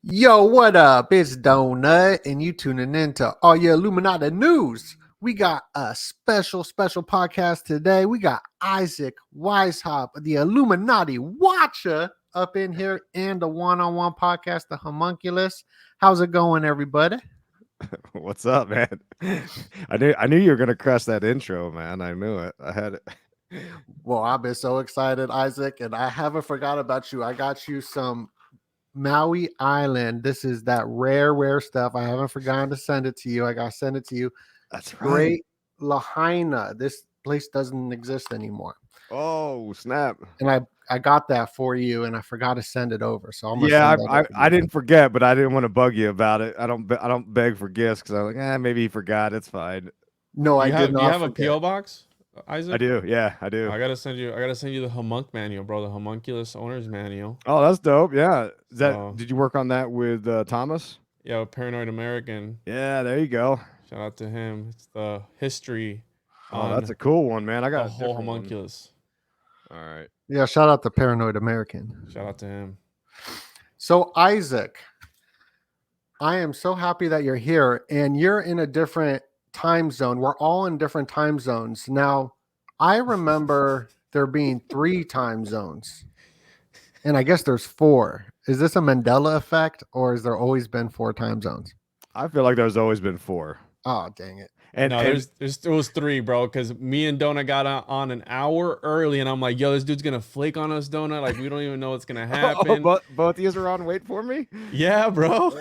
Yo, what up? It's Donut, and you tuning in to all your Illuminati news. We got a special podcast today. We got Isaac Weishaupt, the Illuminati Watcher, up in here, and the one-on-one podcast, the Homunculus. How's it going, everybody? What's up, man? I knew you were gonna crush that intro, man. I knew it. I had it. Well, I've been so excited, Isaac, and I haven't forgot about you. I got you some Maui Island. This is that rare stuff. I haven't forgotten to send it to you. I got to send it to you. That's right. Great Lahaina. This place doesn't exist anymore. Oh, snap. And I got that for you, and I forgot to send it over. So I'm gonna Yeah, send that I, over I, I to you. didn't forget, but I didn't want to bug you about it. I don't beg for gifts because I'm like, maybe he forgot. It's fine. No, I did Do you not have a forget. PO box, I Isaac? do. Yeah, I do. I gotta send you the homunc manual, bro. The homunculus owner's manual. Oh, that's dope. Yeah. So Did you work on that with Thomas? yeah, Paranoid American. Yeah, there you go. Shout out to him. It's the history Oh, that's on a cool one, man. I the got a whole different one. homunculus. All right. Yeah, shout out to Paranoid American. Shout out to him. So Isaac, I am so happy that you're here, and you're in a different time zone. We're all in different time zones now. I remember there being 3 time zones, and I guess there's 4. Is this a Mandela effect, or has there always been 4 time zones? I feel like there's always been 4. Oh, dang it. And No, there was 3, bro. Because me and Donut got on an hour early, and I'm like, yo, this dude's gonna flake on us, Donut. Like we don't even know what's gonna happen. but both of you are on wait for me. Yeah, bro.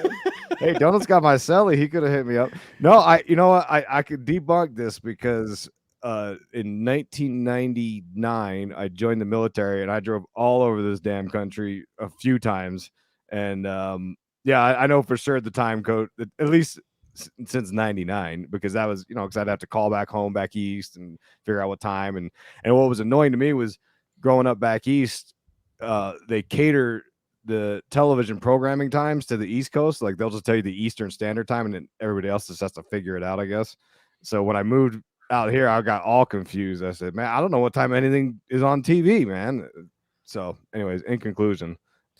Hey, Donald's got my celly. He could have hit me up. No, you know what? I could debunk this because in 1999 I joined the military and I drove all over this damn country a few times. And yeah, I know for sure the time code, at least since 99, because that was, because I'd have to call back home back east and figure out what time. And what was annoying to me was growing up back east, they cater the television programming times to the East Coast. Like they'll just tell you the Eastern Standard Time, and then everybody else just has to figure it out, I guess. So when I moved out here, I got all confused. I said, "Man, I don't know what time anything is on TV, man." So, anyways, in conclusion,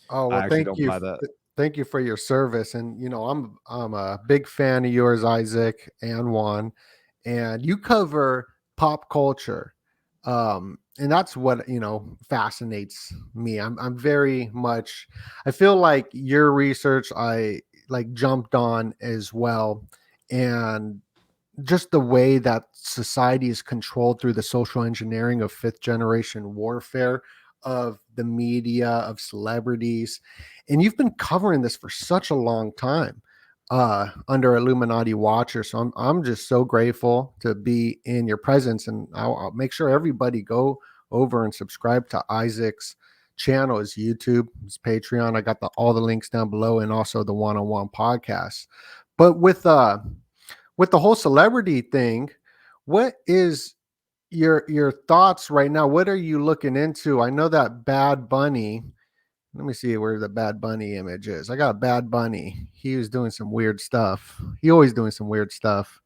Oh, I well, actually don't buy that. thank you for your service. And I'm a big fan of yours, Isaac and Juan, and you cover pop culture. And that's what fascinates me. I'm very much, I feel like your research I like jumped on as well. And just the way that society is controlled through the social engineering of 5th generation warfare, of the media, of celebrities. And you've been covering this for such a long time under Illuminati Watcher. So I'm just so grateful to be in your presence. And I'll make sure everybody go over and subscribe to Isaac's channel, his YouTube, his Patreon. I got all the links down below, and also the one-on-one podcast. But with the whole celebrity thing, what is your thoughts right now? What are you looking into? I know that Bad Bunny. Let me see where the Bad Bunny image is. I got Bad Bunny. He was doing some weird stuff. He always doing some weird stuff.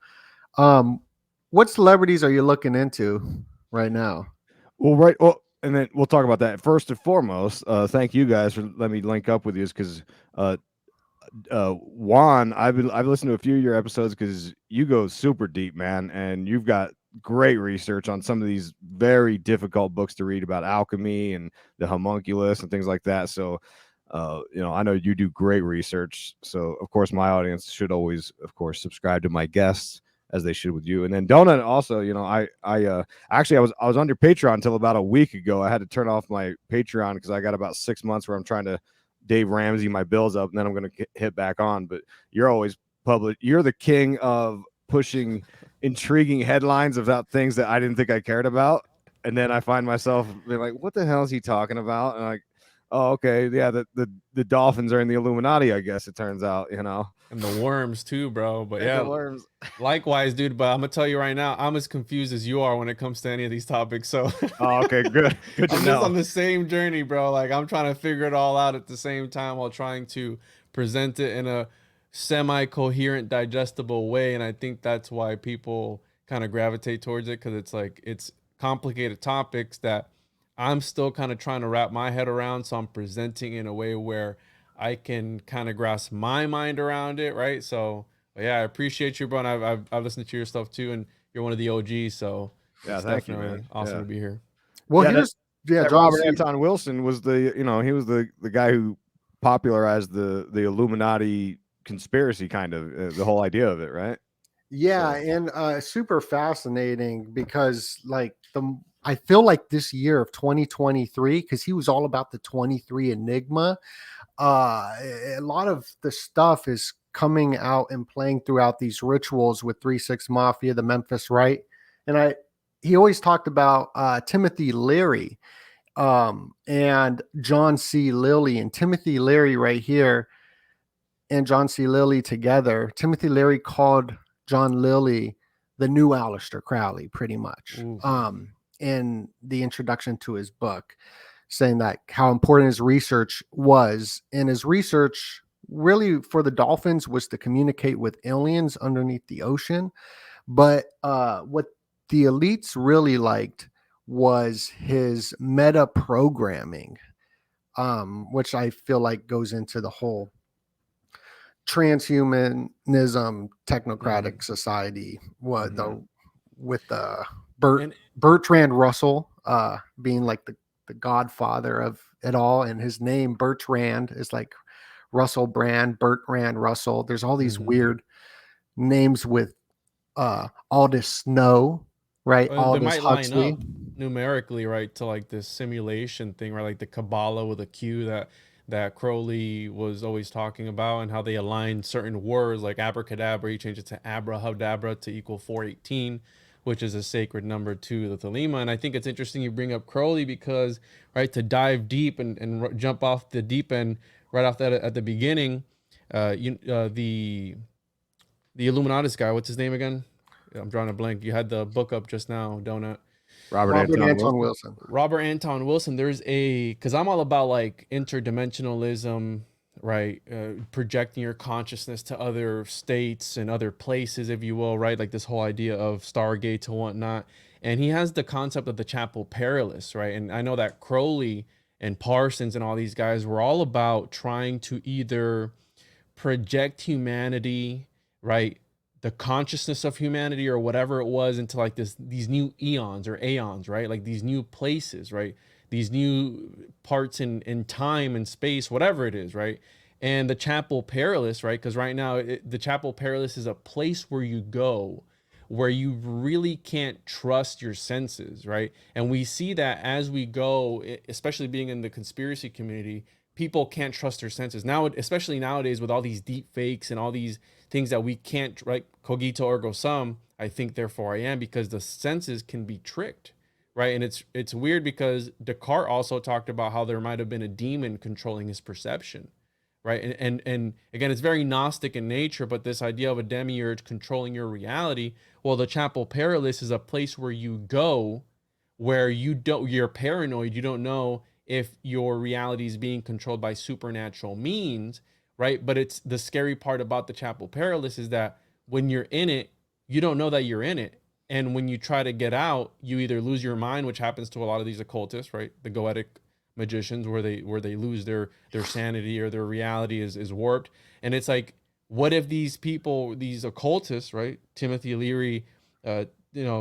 What celebrities are you looking into right now? Well, right. Well, and then we'll talk about that. First and foremost, thank you guys for letting me link up with you, because Juan, I've listened to a few of your episodes because you go super deep, man, and you've got great research on some of these very difficult books to read about alchemy and the homunculus and things like that. So, I know you do great research. So, of course, my audience should always, of course, subscribe to my guests as they should with you. And then Donut also, actually I was on your Patreon until about a week ago. I had to turn off my Patreon because I got about 6 months where I'm trying to Dave Ramsey my bills up, and then I'm going to hit back on. But you're always public. You're the king of pushing intriguing headlines about things that I didn't think I cared about, and then I find myself being like, "What the hell is he talking about?" And like, "Oh, okay, yeah, the dolphins are in the Illuminati, I guess it turns out, And the worms too, bro. But And yeah, the worms. likewise, dude. But I'm gonna tell you right now, I'm as confused as you are when it comes to any of these topics. So Oh, okay, good to I'm just know. on the same journey, bro. Like I'm trying to figure it all out at the same time while trying to present it in a semi-coherent, digestible way. And I think that's why people kind of gravitate towards it, because it's like it's complicated topics that I'm still kind of trying to wrap my head around. So I'm presenting in a way where I can kind of grasp my mind around it, right? So yeah, I appreciate you, bro. And I've listened to your stuff too, and you're one of the OGs, so Yeah, it's thank you, definitely man. awesome Yeah. to be here. Well, Yeah, here's that John Robert C. Anton Wilson was the, you know, he was the guy who popularized the Illuminati conspiracy, kind of the whole idea of it, right? Yeah, So- and super fascinating because I feel like this year of 2023, because he was all about the 23 Enigma. A lot of the stuff is coming out and playing throughout these rituals with 3-6 Mafia, the Memphis Right, and he always talked about Timothy Leary and John C. Lilly, and Timothy Leary right here and John C. Lilly together. Timothy Leary called John Lilly the new Aleister Crowley, pretty much, Ooh. in the introduction to his book, saying that how important his research was. And his research really for the dolphins was to communicate with aliens underneath the ocean. But what the elites really liked was his meta programming, which I feel like goes into the whole transhumanism technocratic society, what the with And Bertrand Russell being like the godfather of it all, and his name Bertrand is like Russell Brand, Bertrand Russell. There's all these weird names with Aldous Snow, right? they Aldous might line Huxley. up numerically, right, to like this simulation thing, right? Like the Kabbalah with a Q that Crowley was always talking about, and how they align certain words like abracadabra. He changed it to abrahadabra to equal 418, which is a sacred number to the Thelema. And I think it's interesting you bring up Crowley because, right, to dive deep and jump off the deep end right off that at the beginning, the Illuminatus guy, what's his name again? I'm drawing a blank. You had the book up just now, Donut. Robert Robert Anton Anton Wilson. Wilson. Robert Anton Wilson. There's because I'm all about like interdimensionalism, right? Projecting your consciousness to other states and other places, if you will, right? Like this whole idea of stargates and whatnot. And he has the concept of the Chapel Perilous, right? And I know that Crowley and Parsons and all these guys were all about trying to either project humanity, right? The consciousness of humanity or whatever it was into like these new eons or aeons, right? Like these new places, right? These new parts in time and space, whatever it is, right? And the Chapel Perilous, right? Because right now the Chapel Perilous is a place where you go where you really can't trust your senses, right? And we see that as we go, especially being in the conspiracy community, people can't trust their senses now, especially nowadays with all these deep fakes and all these things that we can't, right? Cogito ergo sum, I think therefore I am, because the senses can be tricked, right? And it's weird because Descartes also talked about how there might have been a demon controlling his perception, right? And again, it's very Gnostic in nature, but this idea of a demiurge controlling your reality, well, the Chapel Perilous is a place where you go where you're paranoid, you don't know if your reality is being controlled by supernatural means, right? But it's the scary part about the Chapel Perilous is that when you're in it, you don't know that you're in it. And when you try to get out, you either lose your mind, which happens to a lot of these occultists, right? The goetic magicians, where they lose their sanity or their reality is warped. And it's like, what if these people, these occultists, right? Timothy Leary,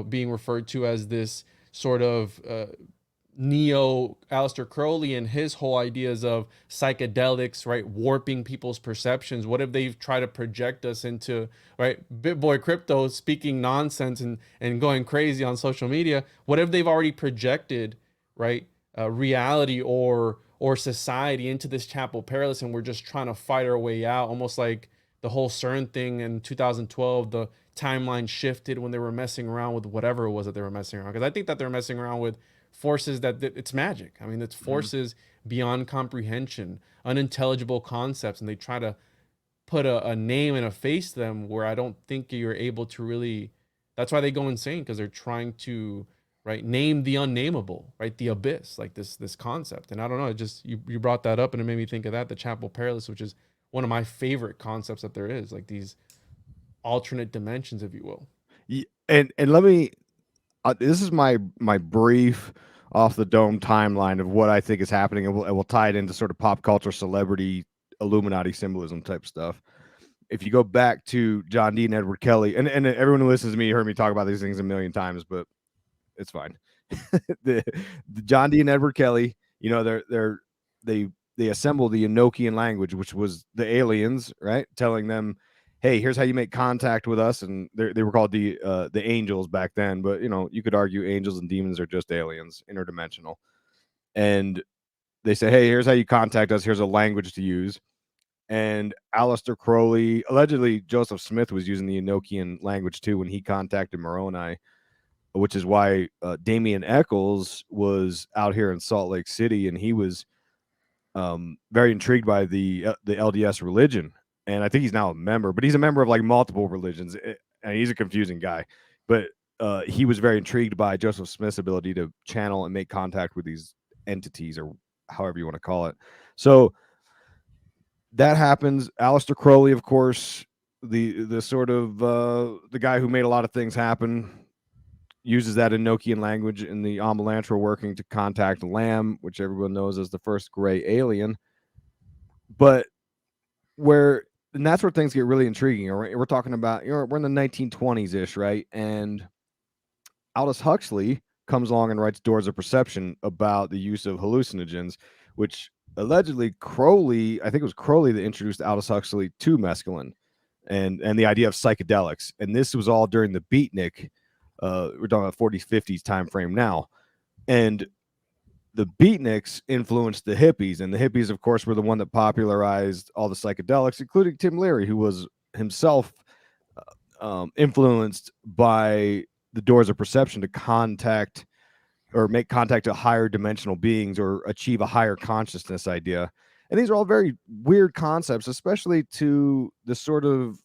being referred to as this sort of neo Aleister Crowley and his whole ideas of psychedelics, right, warping people's perceptions. What if they've tried to project us into, right, BitBoy Crypto speaking nonsense and going crazy on social media? What if they've already projected, right, reality or society into this Chapel Perilous, and we're just trying to fight our way out, almost like the whole CERN thing in 2012, the timeline shifted when they were messing around with whatever it was that they were messing around. Because I think that they're messing around with forces that it's magic. I mean, it's forces beyond comprehension, unintelligible concepts, and they try to put a name and a face to them where I don't think you're able to really. That's why they go insane, because they're trying to, right, name the unnameable, right, the abyss, like this concept. And I don't know, it just you brought that up and it made me think of that, the Chapel Perilous, which is one of my favorite concepts that there is, like these alternate dimensions, if you will. And let me this is my brief off the dome timeline of what I think is happening, and we'll tie it into sort of pop culture celebrity Illuminati symbolism type stuff. If you go back to John Dee and Edward Kelly, and everyone who listens to me heard me talk about these things a million times, but it's fine. the John Dee and Edward Kelly, you know, they assemble the Enochian language, which was the aliens, right? Telling them, hey, here's how you make contact with us. And they were called the angels back then, but you know, you could argue angels and demons are just aliens, interdimensional. And they say, hey, here's how you contact us. Here's a language to use. And Aleister Crowley, allegedly Joseph Smith was using the Enochian language too when he contacted Moroni, which is why Damien Eccles was out here in Salt Lake City, and he was very intrigued by the LDS religion. And I think he's now a member, but he's a member of like multiple religions, and he's a confusing guy. But he was very intrigued by Joseph Smith's ability to channel and make contact with these entities, or however you want to call it. So that happens. Aleister Crowley, of course, the sort of the guy who made a lot of things happen, uses that Enochian language in the lIIUMlNATl working to contact Lamb, which everyone knows as the first gray alien. But and that's where things get really intriguing. Right? We're talking about, you know, we're in the 1920s ish, right? And Aldous Huxley comes along and writes Doors of Perception about the use of hallucinogens, which allegedly Crowley, I think it was Crowley that introduced Aldous Huxley to mescaline and the idea of psychedelics. And this was all during the beatnik. We're talking about 40s, 50s time frame now. And the beatniks influenced the hippies. And the hippies, of course, were the one that popularized all the psychedelics, including Tim Leary, who was himself influenced by the Doors of Perception to contact or make contact to higher dimensional beings or achieve a higher consciousness idea. And these are all very weird concepts, especially to the sort of,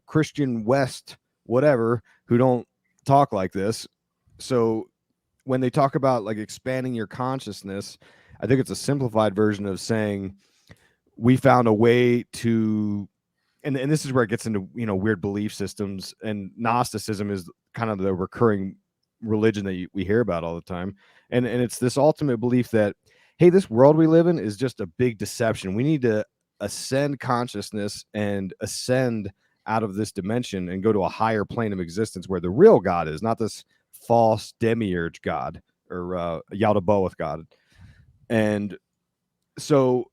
Christian West, whatever, who don't talk like this. So when they talk about like expanding your consciousness, I think it's a simplified version of saying we found a way to, and this is where it gets into, weird belief systems, and Gnosticism is kind of the recurring religion that we hear about all the time. And it's this ultimate belief that, hey, this world we live in is just a big deception. We need to ascend consciousness and ascend out of this dimension and go to a higher plane of existence where the real God is, not this false demiurge God or Yaldabaoth God. And so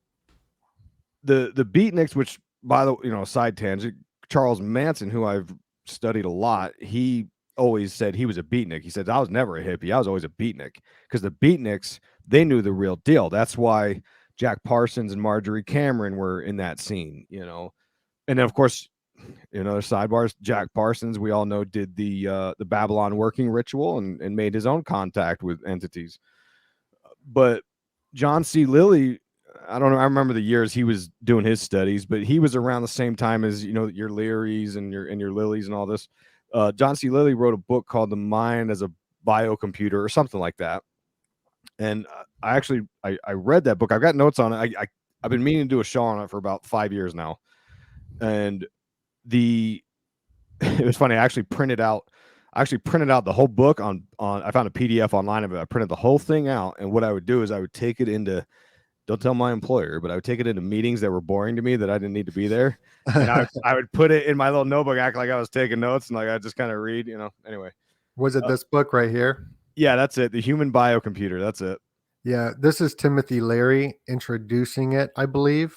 the beatniks, which, by the side tangent, Charles Manson, who I've studied a lot, he always said he was a beatnik. He said, I was never a hippie. I was always a beatnik, because the beatniks, they knew the real deal. That's why Jack Parsons and Marjorie Cameron were in that scene, And then, of course, other sidebars, Jack Parsons, we all know, did the Babylon working ritual and made his own contact with entities. But John C. Lilly, I don't know, I remember the years he was doing his studies, but he was around the same time as, your Learys and your Lillys and all this. John C. Lilly wrote a book called The Mind as a Biocomputer or something like that. And I read that book. I've got notes on it. I've been meaning to do a show on it for about 5 years now. And it was funny. I actually printed out the whole book on I found a PDF online of it. I printed the whole thing out. And what I would do is I would take it into, don't tell my employer, but I would take it into meetings that were boring to me that I didn't need to be there. And I would put it in my little notebook, act like I was taking notes, and like I just kind of read, anyway. Was it this book right here? Yeah, that's it. The Human Biocomputer. That's it. Yeah, this is Timothy Leary introducing it, I believe,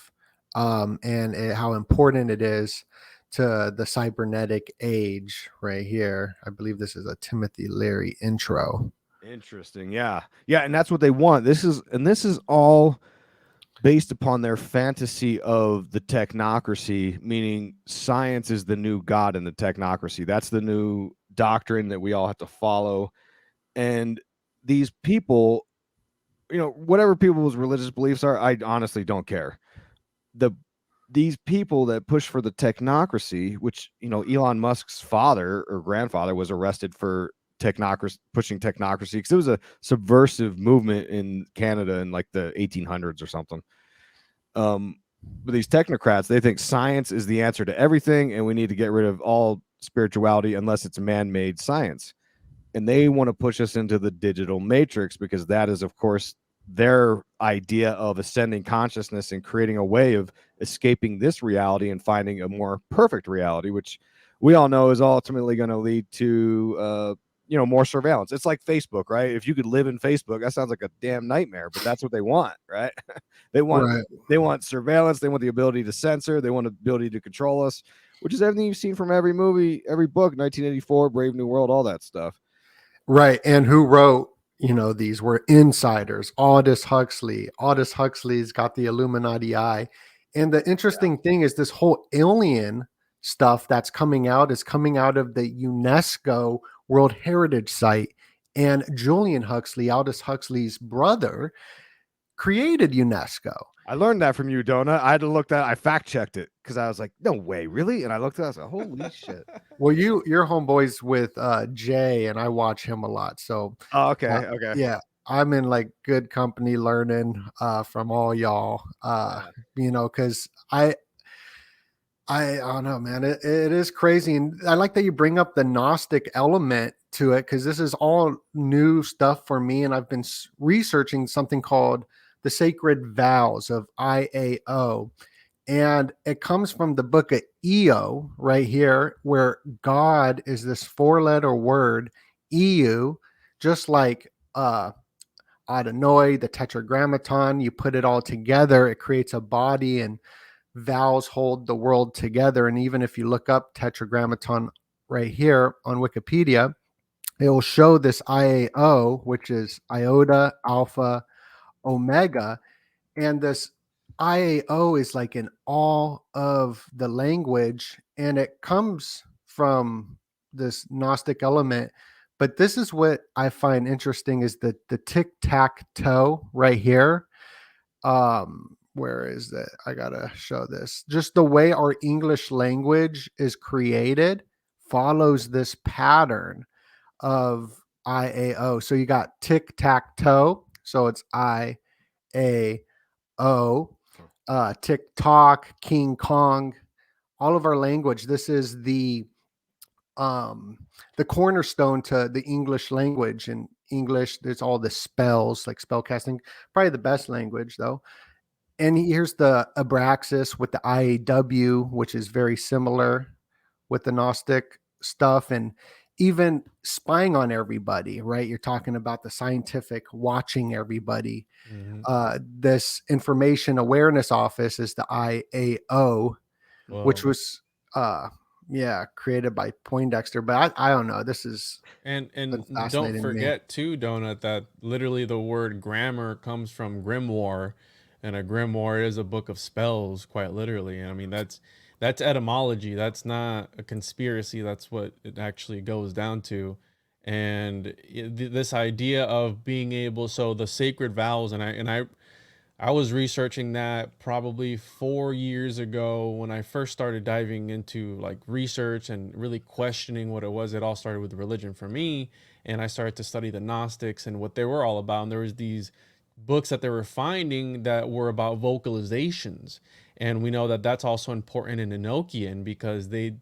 and how important it is to the cybernetic age right here. I believe this is a Timothy Leary intro. Interesting. Yeah. And that's what they want. This is all based upon their fantasy of the technocracy, meaning science is the new God in the technocracy. That's the new doctrine that we all have to follow. And these people, whatever people's religious beliefs are, I honestly don't care. These people that push for the technocracy, which, Elon Musk's father or grandfather was arrested for pushing technocracy, because it was a subversive movement in Canada in like the 1800s or something. But these technocrats, they think science is the answer to everything, and we need to get rid of all spirituality unless it's man-made science. And they want to push us into the digital matrix, because that is, of course, their idea of ascending consciousness and creating a way of escaping this reality and finding a more perfect reality, which we all know is ultimately going to lead to more surveillance. It's like Facebook, right? If you could live in Facebook, that sounds like a damn nightmare, but that's what they want, right? they want Right. they want surveillance, they want the ability to censor, they want the ability to control us, which is everything you've seen from every movie, every book, 1984, Brave New World, all that stuff. Right. And who wrote, these were insiders. Aldous Huxley. Aldous Huxley's got the Illuminati eye. And the interesting thing is this whole alien stuff that's coming out is coming out of the UNESCO World Heritage Site. And Julian Huxley, Aldous Huxley's brother, created UNESCO. I learned that from you, Donut. I had to look that. I fact checked it because I was like, no way, really? And I looked at it, I was like, holy shit. Well, you're homeboys with Jay, and I watch him a lot. So Oh, okay. Okay. yeah, I'm in like good company learning from all y'all. Because I don't know, man. It is crazy, and I like that you bring up the Gnostic element to it because this is all new stuff for me, and I've been researching something called the Sacred Vows of IAO. And it comes from the book of Eo right here, where God is this 4-letter word, EU, just like Adonai, the Tetragrammaton. You put it all together, it creates a body, and vows hold the world together. And even if you look up Tetragrammaton right here on Wikipedia, it will show this IAO, which is iota, alpha, omega. And this IAO is like in all of the language, and it comes from this Gnostic element. But this is what I find interesting is the tic-tac-toe right here. Where is that? I gotta show this. Just the way our English language is created follows this pattern of IAO. So you got tic-tac-toe. So it's IAO. TikTok, King Kong, all of our language. This is the cornerstone to the English language. In English, there's all the spells, like spell casting, probably the best language though. And here's the Abraxas with the IAW, which is very similar with the Gnostic stuff, and even spying on everybody, right? You're talking about the scientific watching everybody. This information awareness office is the IAO, which was created by Poindexter. But I don't know. This is And don't fascinating to me. forget too, Donut, that literally the word grammar comes from grimoire, and a grimoire is a book of spells, quite literally. And I mean that's etymology. That's not a conspiracy. That's what it actually goes down to. And this idea of being able, so the sacred vows, I was researching that probably 4 years ago when I first started diving into like research and really questioning what it was. It all started with religion for me, and I started to study the Gnostics and what they were all about. And there was these books that they were finding that were about vocalizations, and we know that that's also important in Enochian because they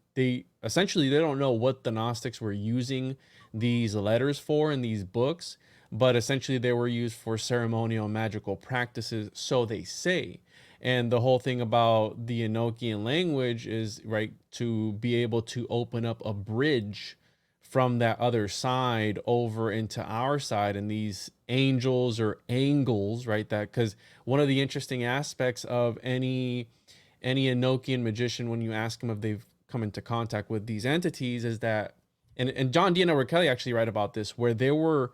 essentially they don't know what the Gnostics were using these letters for in these books, but essentially they were used for ceremonial and magical practices, so they say. And the whole thing about the Enochian language is right to be able to open up a bridge from that other side over into our side, and these angels or angles, right? That because one of the interesting aspects of any Enochian magician, when you ask them if they've come into contact with these entities, is that and John D. and Edward Kelly actually write about this, where there were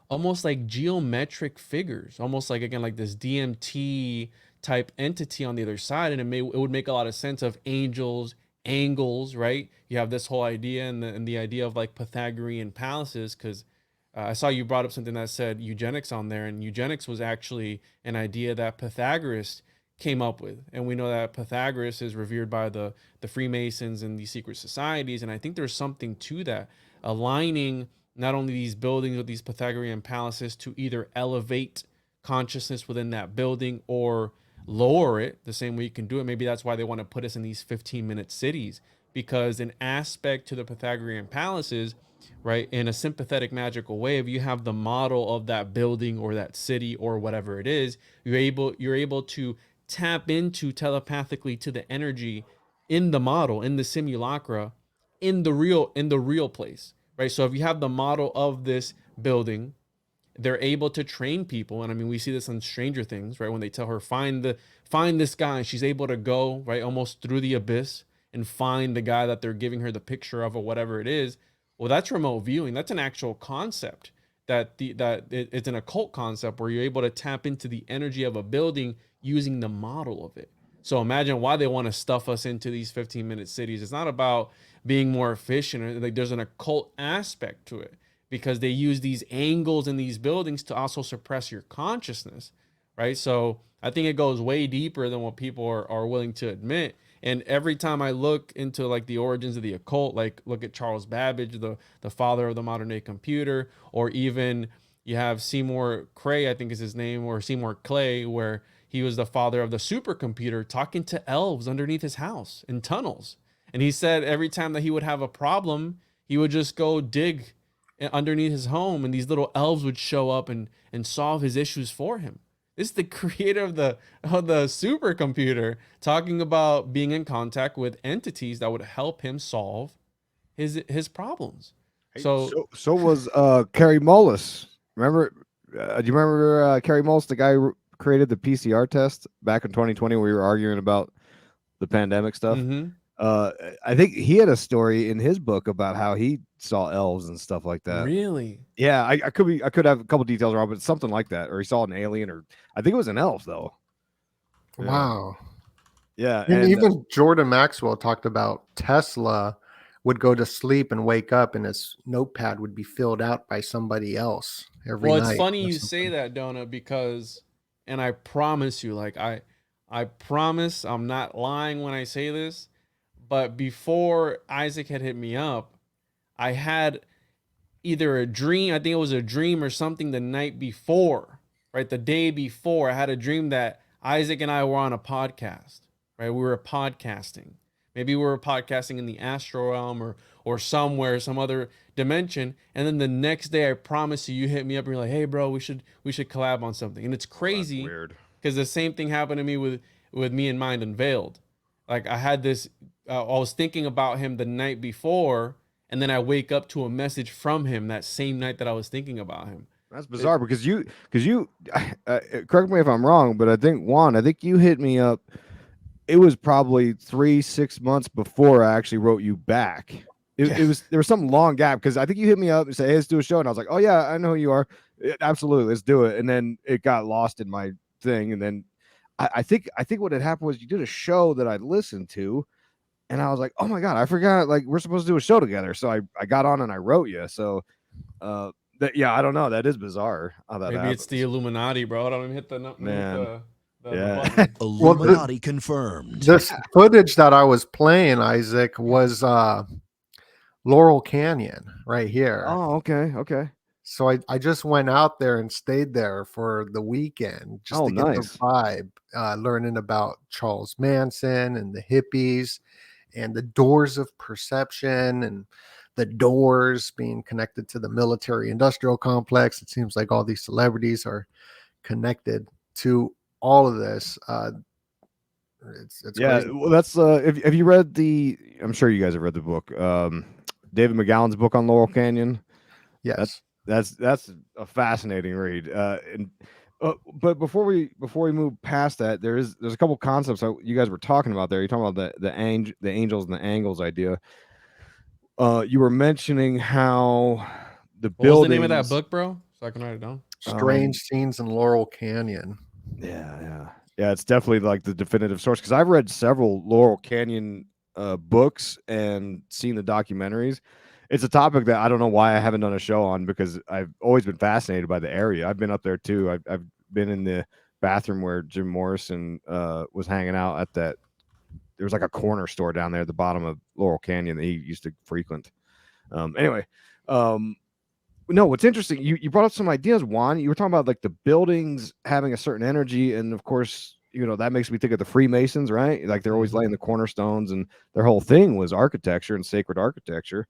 almost like geometric figures, almost like again like this DMT type entity on the other side, and it would make a lot of sense of angels, angles, right? You have this whole idea and the idea of like Pythagorean palaces, because I saw you brought up something that said eugenics on there, and eugenics was actually an idea that Pythagoras came up with, and we know that Pythagoras is revered by the Freemasons and these secret societies, and I think there's something to that, aligning not only these buildings with these Pythagorean palaces to either elevate consciousness within that building or lower it the same way you can do it. Maybe that's why they want to put us in these 15-minute cities, because an aspect to the Pythagorean palaces, right, in a sympathetic magical way, if you have the model of that building or that city or whatever it is, you're able to tap into telepathically to the energy in the model, in the simulacra, in the real place, right? So if you have the model of this building, they're able to train people. And I mean, we see this on Stranger Things, right? When they tell her find this guy, and she's able to go right almost through the abyss and find the guy that they're giving her the picture of or whatever it is. Well, that's remote viewing. That's an actual concept, it's an occult concept where you're able to tap into the energy of a building using the model of it. So imagine why they want to stuff us into these 15-minute cities. It's not about being more efficient. Like, there's an occult aspect to it, because they use these angles in these buildings to also suppress your consciousness, right? So I think it goes way deeper than what people are willing to admit. And every time I look into like the origins of the occult, like look at Charles Babbage, the father of the modern day computer, or even you have Seymour Cray, I think is his name, or Seymour Clay, where he was the father of the supercomputer, talking to elves underneath his house in tunnels. And he said every time that he would have a problem, he would just go dig underneath his home, and these little elves would show up and solve his issues for him. This is the creator of the supercomputer talking about being in contact with entities that would help him solve his problems. So was Kerry Mullis. Remember? Do you remember Kerry Mullis, the guy who created the PCR test back in 2020? We were arguing about the pandemic stuff. Mhm. I think he had a story in his book about how he saw elves and stuff like that. Really? Yeah, I could have a couple details wrong, but something like that, or he saw an alien, or I think it was an elf though. Yeah. Wow. Yeah, And and even Jordan Maxwell talked about Tesla would go to sleep and wake up, and his notepad would be filled out by somebody else every Well, night. it's funny or you say something. that, Donut, because, and I promise you, like I promise I'm not lying when I say this, but before Isaac had hit me up, I had either a dream, I think it was a dream or something the night before, right? The day before, I had a dream that Isaac and I were on a podcast, right? We were podcasting. Maybe we were podcasting in the astral realm or somewhere, some other dimension. And then the next day, I promise you, you hit me up and you're like, "Hey, bro, we should collab on something." And it's crazy weird. because the same thing happened to me with me and Mind Unveiled. Like I had this, I was thinking about him the night before, and then I wake up to a message from him that same night that I was thinking about him. That's bizarre because you correct me if I'm wrong, but I think Juan, I think you hit me up. It was probably 3-6 months before I actually wrote you back. It was there was some long gap because I think you hit me up and said, "Hey, let's do a show," and I was like, "Oh yeah, I know who you are. Absolutely, let's do it." And then it got lost in my thing, and then I think what had happened was you did a show that I listened to, and I was like, "Oh my god, I forgot! Like we're supposed to do a show together." So I got on and I wrote you. So yeah, I don't know. That is bizarre how that Maybe happens. it's the Illuminati, bro. I don't even hit the Man. the Yeah. button. Illuminati confirmed. This footage that I was playing, Isaac, was Laurel Canyon right here. Oh, okay. So I just went out there and stayed there for the weekend just Oh, to get nice. the vibe, learning about Charles Manson and the hippies and the doors of perception and the doors being connected to the military industrial complex. It seems like all these celebrities are connected to all of this. It's Yeah, crazy. well, that's have you read I'm sure you guys have read the book, David McGowan's book on Laurel Canyon. Yes. That's a fascinating read. But before we move past that, there's a couple concepts that you guys were talking about there. You're talking about the angels and the angles idea. You were mentioning how the What was the name of that buildings- book, bro? So I can write it down. Strange scenes in Laurel Canyon. Yeah. It's definitely like the definitive source because I've read several Laurel Canyon books and seen the documentaries. It's a topic that I don't know why I haven't done a show on because I've always been fascinated by the area. I've been up there too. I've been in the bathroom where Jim Morrison was hanging out at that. There was like a corner store down there at the bottom of Laurel Canyon that he used to frequent. Anyway, no, what's interesting, you brought up some ideas, Juan. You were talking about like the buildings having a certain energy, and of course, that makes me think of the Freemasons, right? Like they're always Mhm. laying the cornerstones, and their whole thing was architecture and sacred architecture.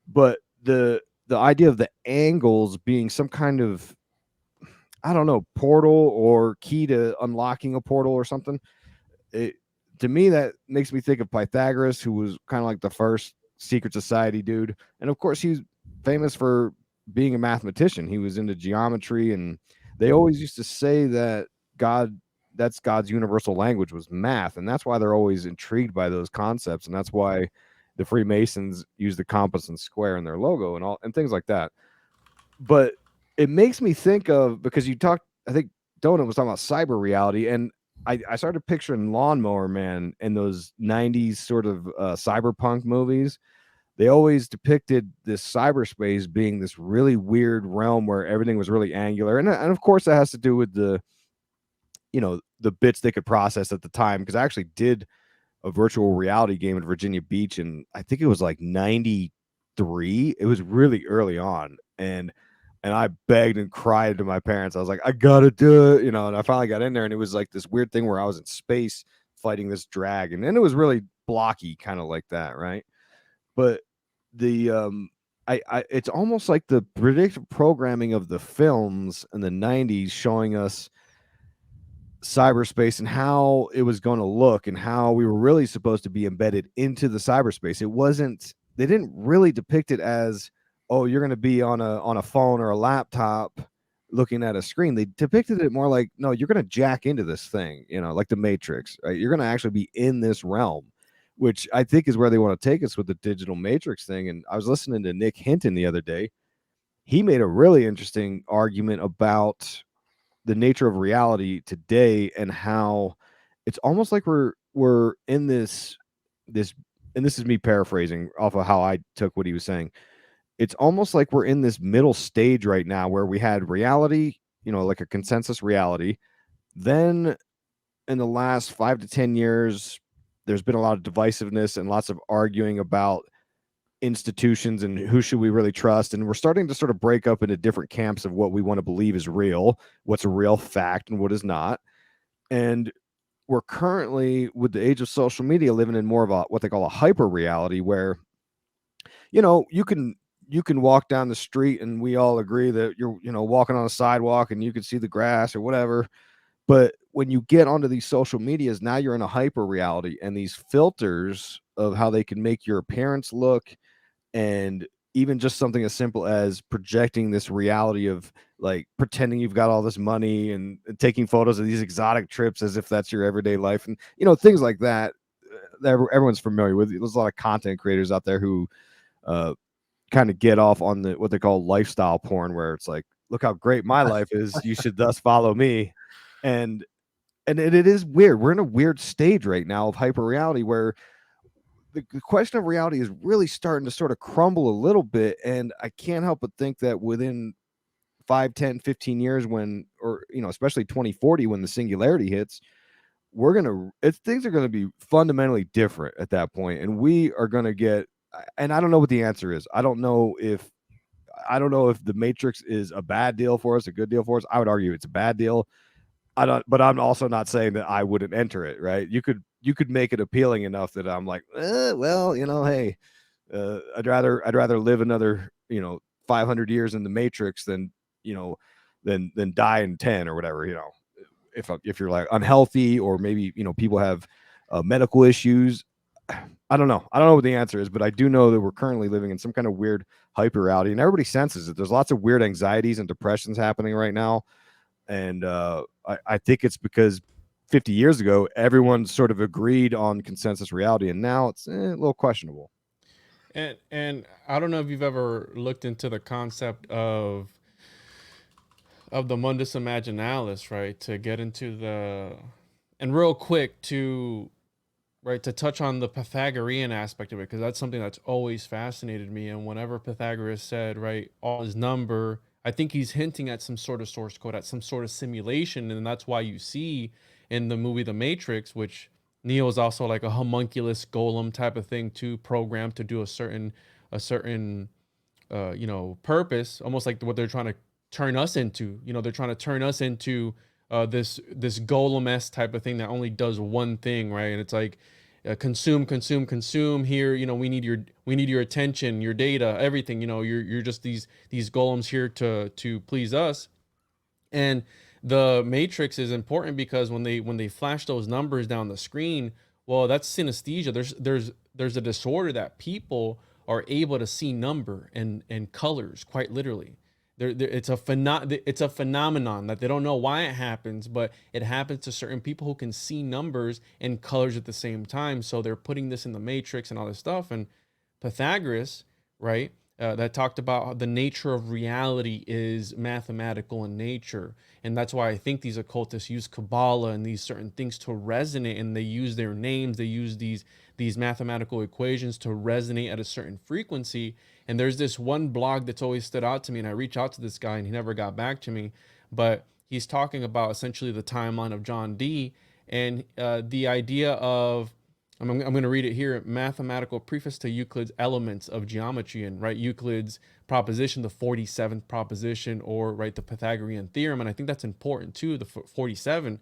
But the idea of the angles being some kind of, I don't know, portal or key to unlocking a portal or something. It, to me, that makes me think of Pythagoras, who was kind of like the first secret society dude. And of course, he's famous for being a mathematician. He was into geometry, and they always used to say that God, that's God's universal language, was math. And that's why they're always intrigued by those concepts. And that's why the Freemasons use the compass and square in their logo and all and things like that. But it makes me think of, because you talked, I think Donut was talking about cyber reality, and I started picturing Lawnmower Man in those 90s sort of cyberpunk movies. They always depicted this cyberspace being this really weird realm where everything was really angular. And of course, that has to do with the bits they could process at the time. Because I actually did a virtual reality game in Virginia Beach, and I think it was like 93. It was really early on. And I begged and cried to my parents. I was like, I gotta do it, and I finally got in there, and it was like this weird thing where I was in space fighting this dragon, and it was really blocky, kind of like that, right? But the I it's almost like the predictive programming of the films in the 90s showing us cyberspace and how it was going to look and how we were really supposed to be embedded into the cyberspace. It wasn't, they didn't really depict it as, oh, you're going to be on a phone or a laptop looking at a screen. They depicted it more like, no, you're going to jack into this thing, like the Matrix, right? You're going to actually be in this realm, which I think is where they want to take us with the digital Matrix thing. And I was listening to Nick Hinton the other day. He made a really interesting argument about the nature of reality today and how it's almost like we're in this, and this is me paraphrasing off of how I took what he was saying. It's almost like we're in this middle stage right now where we had reality, like a consensus reality. Then in the last 5 to 10 years, there's been a lot of divisiveness and lots of arguing about institutions and who should we really trust, and we're starting to sort of break up into different camps of what we want to believe is real, what's a real fact and what is not. And we're currently, with the age of social media, living in more of a what they call a hyper reality, where you can walk down the street and we all agree that you're walking on a sidewalk and you can see the grass or whatever. But when you get onto these social medias, now you're in a hyper reality, and these filters of how they can make your appearance look, and even just something as simple as projecting this reality of like pretending you've got all this money and taking photos of these exotic trips as if that's your everyday life, and things like that, that everyone's familiar with. There's a lot of content creators out there who kind of get off on the what they call lifestyle porn, where it's like, look how great my life is, you should thus follow me. And it is weird. We're in a weird stage right now of hyper reality where the question of reality is really starting to sort of crumble a little bit. And I can't help but think that within 5, 10, 15 years, when, or, especially 2040, when the singularity hits, things are going to be fundamentally different at that point. And we are going to get, and I don't know what the answer is. I don't know if the Matrix is a bad deal for us, a good deal for us. I would argue it's a bad deal. But I'm also not saying that I wouldn't enter it, right? You could make it appealing enough that I'm like, well, hey, I'd rather live another 500 years in the Matrix than than die in 10 or whatever. If you're like unhealthy, or maybe people have medical issues. I don't know what the answer is, but I do know that we're currently living in some kind of weird hyper reality, and everybody senses it. There's lots of weird anxieties and depressions happening right now. And I think it's because 50 years ago, everyone sort of agreed on consensus reality, and now it's a little questionable. And I don't know if you've ever looked into the concept of the mundus imaginalis, right? To get into the, and real quick to, right, to touch on the Pythagorean aspect of it, because that's something that's always fascinated me. And whenever Pythagoras said, right, all is number, I think he's hinting at some sort of source code, at some sort of simulation. And that's why you see in the movie The Matrix, which Neo is also like a homunculus golem type of thing, to program to do a certain purpose, almost like what they're trying to turn us into. They're trying to turn us into this golem-esque type of thing that only does one thing, right? And it's like consume, consume, consume. Here, we need your attention, your data, everything. You're just these golems here to please us. And the matrix is important because when they flash those numbers down the screen, well, that's synesthesia. There's a disorder that people are able to see number and colors quite literally. It's a phenomenon that they don't know why it happens, but it happens to certain people who can see numbers and colors at the same time. So they're putting this in the matrix and all this stuff. And Pythagoras, right, that talked about the nature of reality is mathematical in nature. And that's why I think these occultists use Kabbalah and these certain things to resonate, and they use their names, they use these mathematical equations to resonate at a certain frequency. And there's this one blog that's always stood out to me, and I reached out to this guy and he never got back to me, but he's talking about essentially the timeline of John Dee and the idea of, I'm going to read it here, mathematical preface to Euclid's Elements of Geometry, and right, Euclid's proposition, the 47th proposition, or right, the Pythagorean theorem. And I think that's important too, the 47.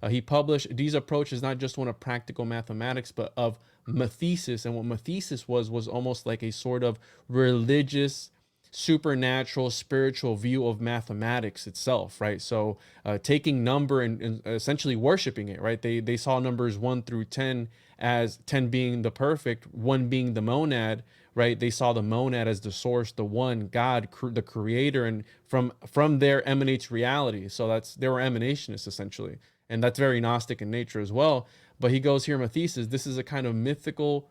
He published, Dee's approach is not just one of practical mathematics, but of mathesis. And what mathesis was almost like a sort of religious, supernatural, spiritual view of mathematics itself, right? So taking number and essentially worshiping it, right? They saw numbers 1 through 10 as 10 being the perfect, 1 being the monad, right? They saw the monad as the source, the one, God, the creator, and from there emanates reality. So they were emanationists essentially. And that's very Gnostic in nature as well. But he goes here, Mathesis, this is a kind of mystical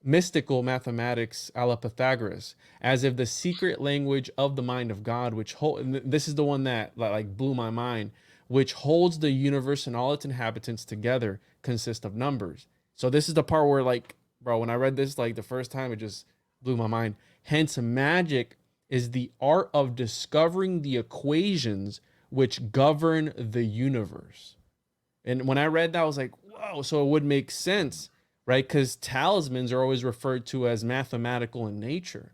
mathematics a la Pythagoras, as if the secret language of the mind of God, this is the one that like blew my mind, which holds the universe and all its inhabitants together, consists of numbers. So this is the part where, like, bro, when I read this like the first time, it just blew my mind. Hence, magic is the art of discovering the equations which govern the universe. And when I read that, I was like, whoa, so it would make sense, right? Because talismans are always referred to as mathematical in nature,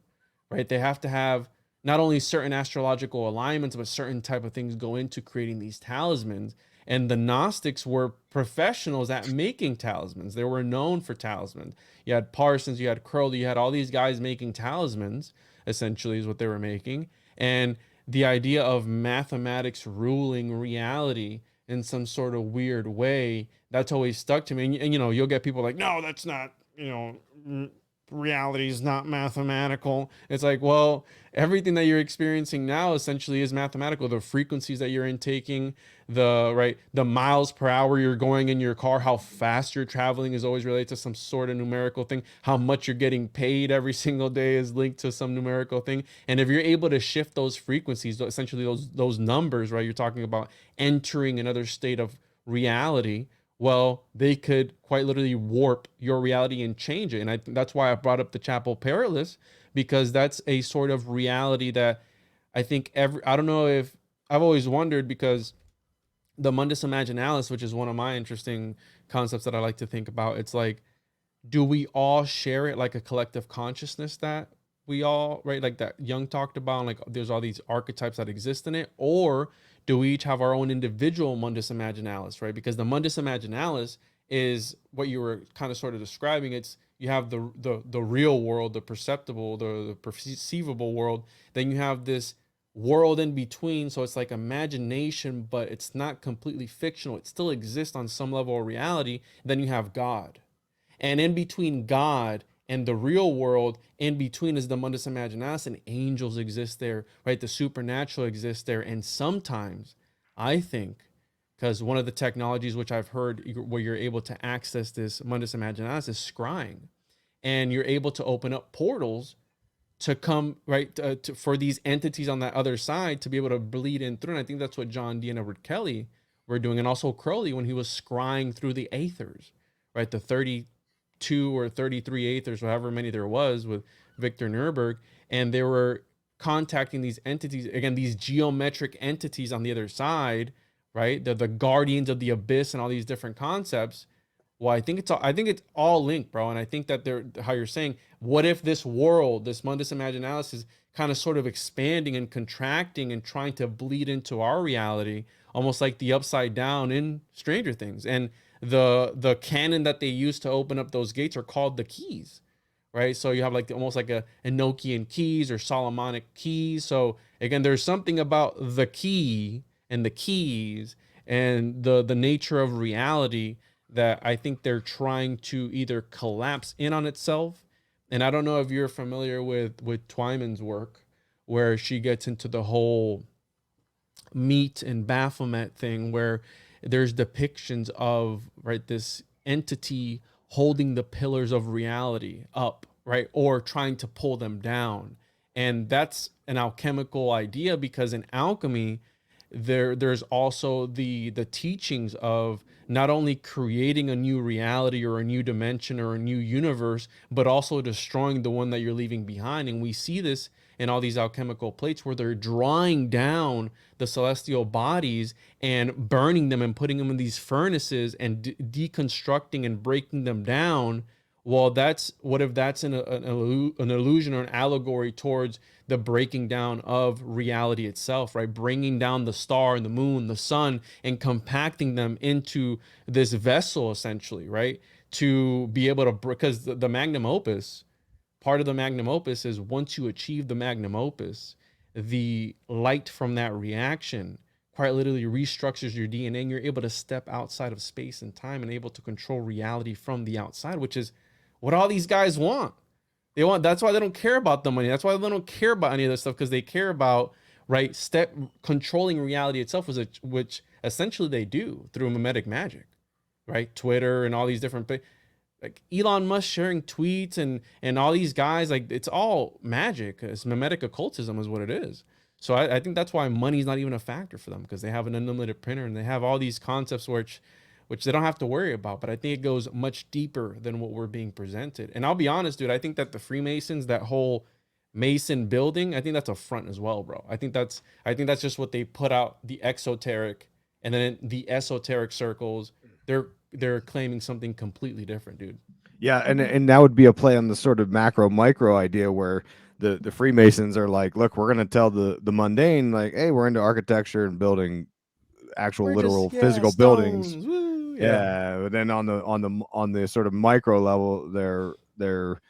right? They have to have not only certain astrological alignments, but certain type of things go into creating these talismans. And the Gnostics were professionals at making talismans. They were known for talismans. You had Parsons, you had Crowley, you had all these guys making talismans, essentially is what they were making. And the idea of mathematics ruling reality in some sort of weird way, that's always stuck to me. And you'll get people like, no, that's not, reality is not mathematical. It's like, well, everything that you're experiencing now essentially is mathematical. The frequencies that you're intaking, the miles per hour you're going in your car, how fast you're traveling is always related to some sort of numerical thing. How much you're getting paid every single day is linked to some numerical thing. And if you're able to shift those frequencies, essentially those numbers, right, you're talking about entering another state of reality, well, they could quite literally warp your reality and change it. And that's why I brought up the Chapel Perilous, because that's a sort of reality that I think I don't know if I've always wondered, because the Mundus Imaginalis, which is one of my interesting concepts that I like to think about, it's like, do we all share it like a collective consciousness that we all, right, like that Jung talked about, and like there's all these archetypes that exist in it? Or do we each have our own individual Mundus Imaginalis, right? Because the Mundus Imaginalis is what you were kind of sort of describing. It's, you have the real world, the perceptible, the perceivable world. Then you have this world in between. So it's like imagination, but it's not completely fictional. It still exists on some level of reality. Then you have God. And in between God and the real world, in between is the Mundus Imaginalis, and angels exist there, right? The supernatural exists there. And sometimes I think, because one of the technologies which I've heard where you're able to access this Mundus Imaginalis is scrying. And you're able to open up portals to come, right, for these entities on that other side to be able to bleed in through. And I think that's what John Dee and Edward Kelly were doing. And also Crowley, when he was scrying through the aethers, right? The 32 or 33 aethers, however many there was, with Victor Nuremberg. And they were contacting these entities, again, these geometric entities on the other side, right? The guardians of the abyss and all these different concepts. Well, I think it's all linked, bro. And I think that how you're saying, what if this world, this Mundus Imaginalis, is kind of sort of expanding and contracting and trying to bleed into our reality, almost like the upside down in Stranger Things. And the canon that they use to open up those gates are called the keys, right? So you have like almost like a Enochian keys or Solomonic keys. So again, there's something about the key and the keys and the nature of reality that I think they're trying to either collapse in on itself. And I don't know if you're familiar with Twyman's work, where she gets into the whole meat and Baphomet thing, where there's depictions of, right, this entity holding the pillars of reality up, right, or trying to pull them down. And that's an alchemical idea, because in alchemy there's also the teachings of not only creating a new reality or a new dimension or a new universe, but also destroying the one that you're leaving behind. And we see this in all these alchemical plates, where they're drawing down the celestial bodies and burning them and putting them in these furnaces and deconstructing and breaking them down. Well, that's, what if that's an illusion or an allegory towards the breaking down of reality itself, right? Bringing down the star and the moon, the sun, and compacting them into this vessel, essentially, right? To be able to, because the magnum opus, part of the magnum opus is, once you achieve the magnum opus, the light from that reaction quite literally restructures your DNA, and you're able to step outside of space and time and able to control reality from the outside, which is what all these guys want. They want, that's why they don't care about the money. That's why they don't care about any of this stuff, because they care about, right, step controlling reality itself, which essentially they do through mimetic magic, right? Twitter and all these different, like Elon Musk sharing tweets and all these guys, like, it's all magic. It's mimetic occultism is what it is. So I think that's why money's not even a factor for them, because they have an unlimited printer and they have all these concepts which they don't have to worry about. But I think it goes much deeper than what we're being presented. And I'll be honest, dude, I think that the Freemasons, that whole Mason building, I think that's a front as well, bro. I think that's just what they put out, the exoteric, and then in the esoteric circles, they're claiming something completely different, dude. Yeah, and that would be a play on the sort of macro micro idea, where the Freemasons are like, look, we're going to tell the mundane, like, hey, we're into architecture and building actual We're literal just, physical buildings. stones. Woo, Yeah, but then on the sort of micro level, they're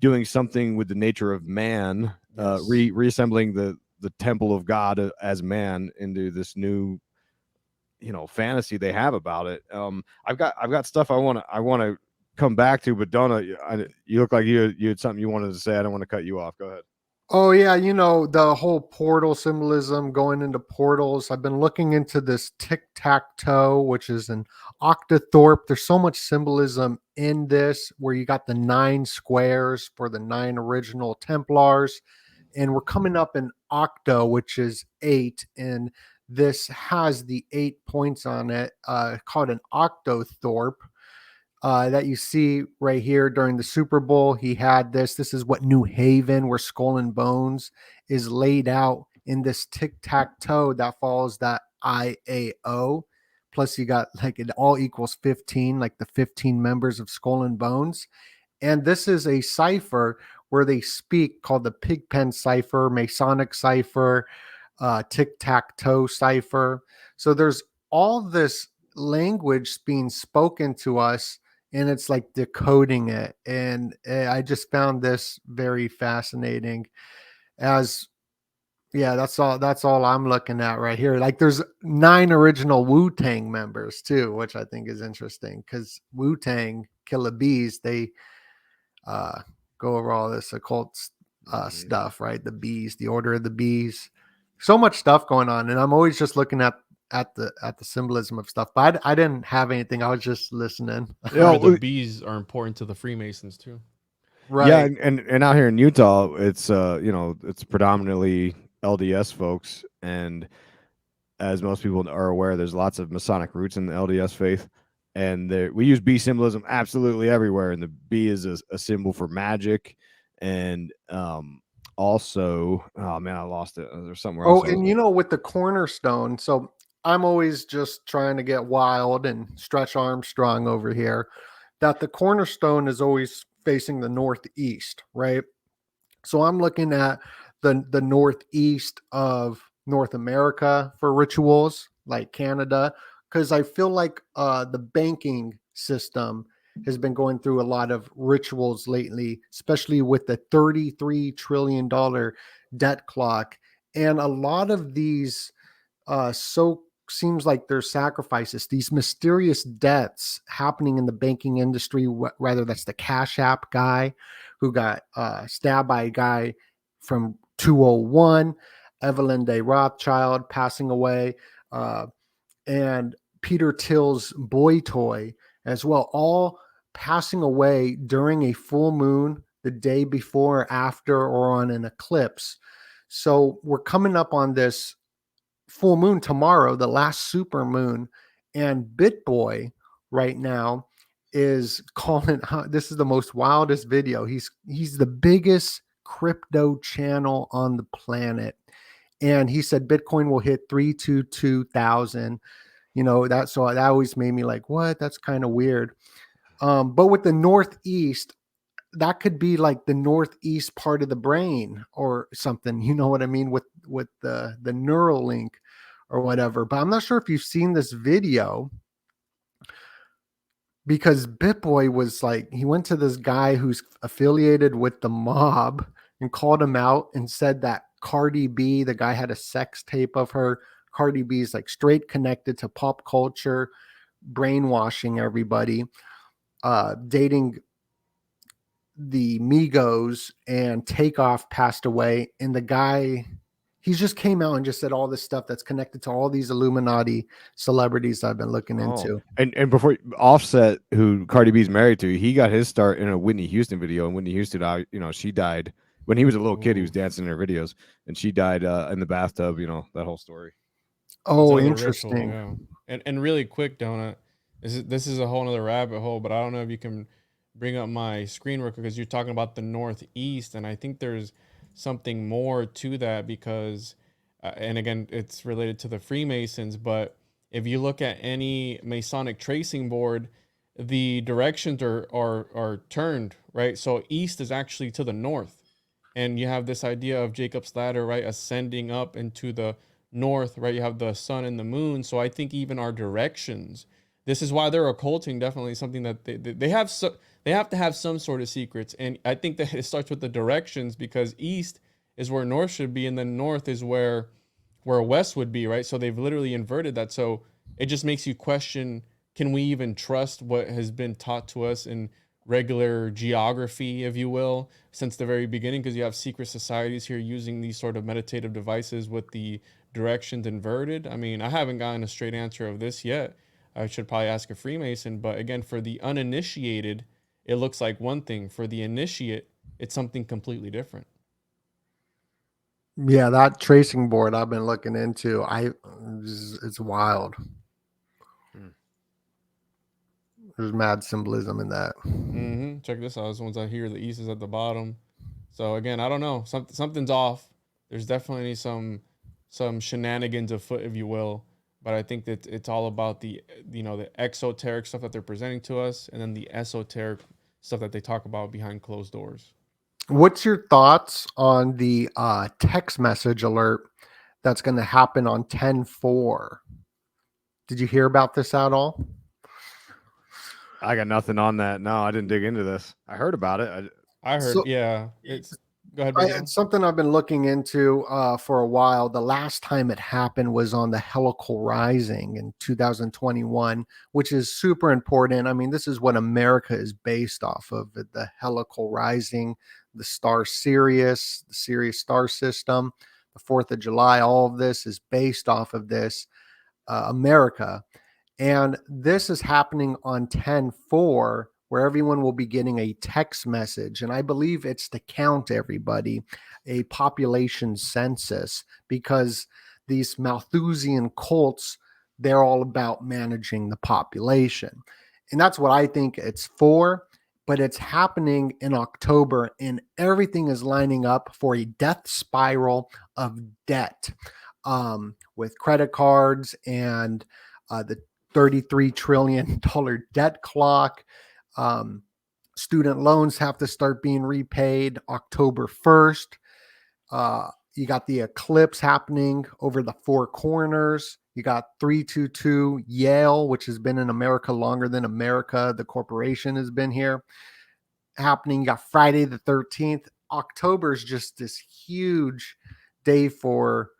doing something with the nature of man, Yes. reassembling the temple of God as man into this new, fantasy they have about it. I've got stuff I want to come back to, but Donna, you look like you had something you wanted to say. I don't want to cut you off. Go ahead. Oh yeah, the whole portal symbolism, going into portals. I've been looking into this tic-tac-toe, which is an octothorpe. There's so much symbolism in this, where you got the 9 squares for the 9 original Templars, and we're coming up in octo, which is 8, and this has the 8 points on it, called an octothorpe. That you see right here during the Super Bowl. He had this. This is what New Haven, where Skull and Bones is laid out in this tic-tac-toe that follows that IAO. Plus, you got, like, it all equals 15, like the 15 members of Skull and Bones. And this is a cipher where they speak, called the Pigpen cipher, Masonic cipher, tic-tac-toe cipher. So there's all this language being spoken to us, and it's like decoding it. And I just found this very fascinating. As yeah, that's all I'm looking at right here. Like, there's 9 original Wu-Tang members too, which I think is interesting, because Wu-Tang, Killer Bees, they go over all this occult stuff, right? The bees, the order of the bees, so much stuff going on. And I'm always just looking at the symbolism of stuff, but I didn't have anything. I was just listening. The bees are important to the Freemasons too. Right. Yeah, and out here in Utah, it's it's predominantly LDS folks, and as most people are aware, there's lots of Masonic roots in the LDS faith, and we use bee symbolism absolutely everywhere, and the bee is a symbol for magic, and also, oh man, I lost it. There's somewhere else. Oh, and with the cornerstone, so I'm always just trying to get wild and stretch Armstrong over here, that the cornerstone is always facing the northeast, right? So I'm looking at the northeast of North America for rituals, like Canada, because I feel like the banking system has been going through a lot of rituals lately, especially with the $33 trillion debt clock. And a lot of these so seems like there's sacrifices, these mysterious deaths happening in the banking industry, whether that's the Cashapp guy who got stabbed by a guy from 201, Evelyn de Rothschild passing away, and Peter Thiel's boy toy as well, all passing away during a full moon, the day before or after, or on an eclipse. So we're coming up on this full moon tomorrow, the last super moon, and BitBoy right now is calling this is the most wildest video. He's the biggest crypto channel on the planet, and he said Bitcoin will hit 322,000. So that always made me like, what? That's kind of weird. But with the Northeast, that could be like the northeast part of the brain or something, you know what I mean, with the neural link or whatever. But I'm not sure if you've seen this video, because BitBoy was like, he went to this guy who's affiliated with the mob and called him out and said that Cardi B, the guy had a sex tape of her. Cardi B is like straight connected to pop culture, brainwashing everybody, dating the Migos, and Takeoff passed away. And the guy, he just came out and just said all this stuff that's connected to all these Illuminati celebrities I've been looking into. And before Offset, who Cardi B's married to, he got his start in a Whitney Houston video. And Whitney Houston, she died when he was a little kid. He was dancing in her videos, and she died in the bathtub. That whole story. Oh, That's another interesting. ritual, yeah. And really quick, Donut, this is a whole other rabbit hole, but I don't know if you can bring up my screen real quick, because you're talking about the Northeast, and I think there's something more to that, because and again, it's related to the Freemasons, but if you look at any Masonic tracing board, the directions are turned, right? So east is actually to the north, and you have this idea of Jacob's ladder, right, ascending up into the north, right? You have the sun and the moon. So I think even our directions, this is why they're occulting, definitely something that they have. So they have to have some sort of secrets, and I think that it starts with the directions, because east is where north should be, and then north is where west would be, right? So they've literally inverted that. So it just makes you question, can we even trust what has been taught to us in regular geography, if you will, since the very beginning? Because you have secret societies here using these sort of meditative devices with the directions inverted. I mean, I haven't gotten a straight answer of this yet. I should probably ask a Freemason, but again, for the uninitiated, it looks like one thing. For the initiate, it's something completely different. Yeah, that tracing board I've been looking into, it's wild. There's mad symbolism in that. Check this out. This one's out here. The east is at the bottom. So again, I don't know. Something's off. There's definitely some shenanigans afoot, if you will. But I think that it's all about the exoteric stuff that they're presenting to us, and then the esoteric stuff that they talk about behind closed doors. What's your thoughts on the text message alert that's going to happen on 10/4? Did you hear about this at all? I got nothing on that. No, I didn't dig into this. I heard about it. I heard, yeah. Go ahead. It's something I've been looking into for a while. The last time it happened was on the helical rising in 2021, which is super important. I mean, this is what America is based off of: the helical rising, the star Sirius, the Sirius star system, the 4th of July. All of this is based off of this America. And this is happening on 10/4, where everyone will be getting a text message. And I believe it's to count everybody, a population census, because these Malthusian cults, they're all about managing the population. And that's what I think it's for. But it's happening in October, and everything is lining up for a death spiral of debt, with credit cards and the $33 trillion debt clock. Student loans have to start being repaid October 1st. You got the eclipse happening over the four corners. You got 322 Yale, which has been in America longer than America. The corporation has been here happening. You got Friday the 13th. October is just this huge day for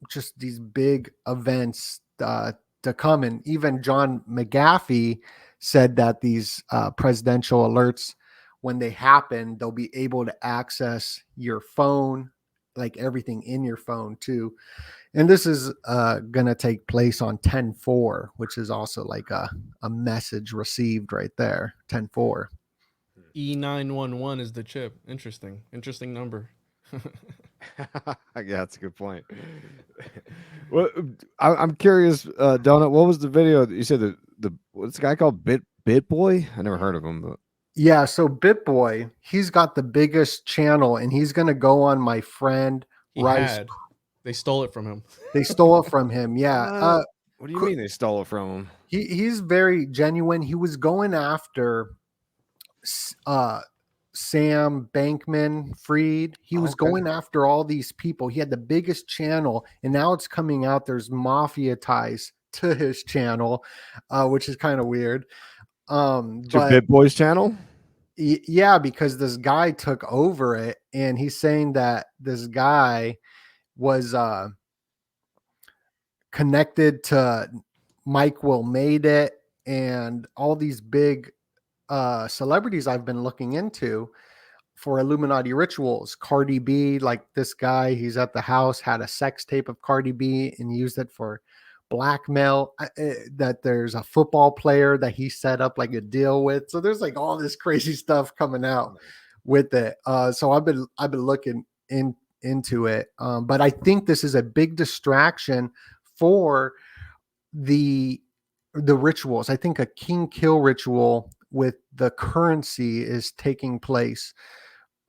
just these big events to come. And even John McAfee said that these presidential alerts, when they happen, they'll be able to access your phone, like everything in your phone too. And this is going to take place on 10/4, which is also like a message received right there. 10/4. E911 is the chip. Interesting number. Yeah, that's a good point. Well, I'm curious, Donut. What was the video that you said the what's the guy called Bit Boy? I never heard of him. But Yeah, so BitBoy, he's got the biggest channel, and he's going to go on my friend Rice. They stole it from him. They stole it from him. Yeah. What do you mean they stole it from him? He's very genuine. He was going after Sam Bankman-Fried. He was going after all these people. He had the biggest channel, and now it's coming out there's mafia ties to his channel, which is kind of weird. It's your Bit Boy's channel? Yeah, because this guy took over it, and he's saying that this guy was connected to Mike Will Made It and all these big celebrities I've been looking into for Illuminati rituals. Cardi B, like this guy, he's at the house, had a sex tape of Cardi B and used it for blackmail. That there's a football player that he set up like a deal with. So there's like all this crazy stuff coming out with it. So I've been looking into it. But I think this is a big distraction for the rituals. I think a king kill ritual with the currency is taking place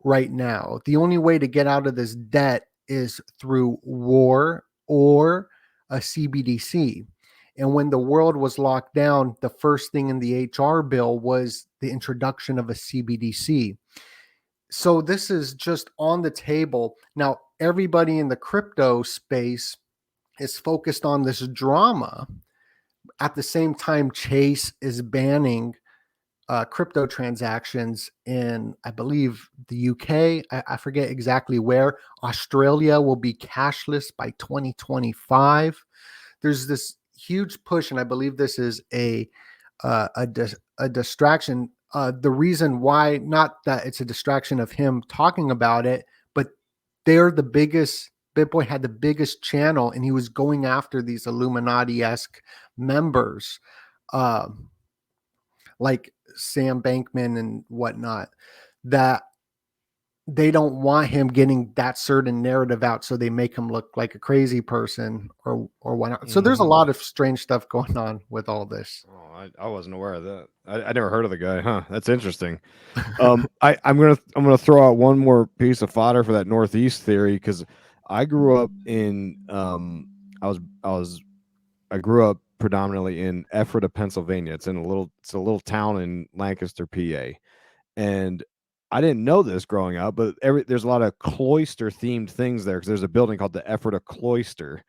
right now. The only way to get out of this debt is through war or a CBDC. And when the world was locked down, the first thing in the HR bill was the introduction of a CBDC. So this is just on the table. Now, everybody in the crypto space is focused on this drama. At the same time, Chase is banning crypto transactions in, I believe, the UK. I forget exactly where. Australia will be cashless by 2025. There's this huge push, and I believe this is a distraction. The reason why, not that it's a distraction of him talking about it, but they're the biggest. BitBoy had the biggest channel, and he was going after these Illuminati-esque members, like Sam Bankman and whatnot, that they don't want him getting that certain narrative out, so they make him look like a crazy person or whatnot. So there's a lot of strange stuff going on with all this. Oh, I wasn't aware of that. I never heard of the guy. Huh? That's interesting. I'm gonna throw out one more piece of fodder for that Northeast theory, because I grew up in I grew up predominantly in Ephrata, Pennsylvania. It's a little town in Lancaster, PA, and I didn't know this growing up, but there's a lot of cloister themed things there, because there's a building called the Ephrata Cloister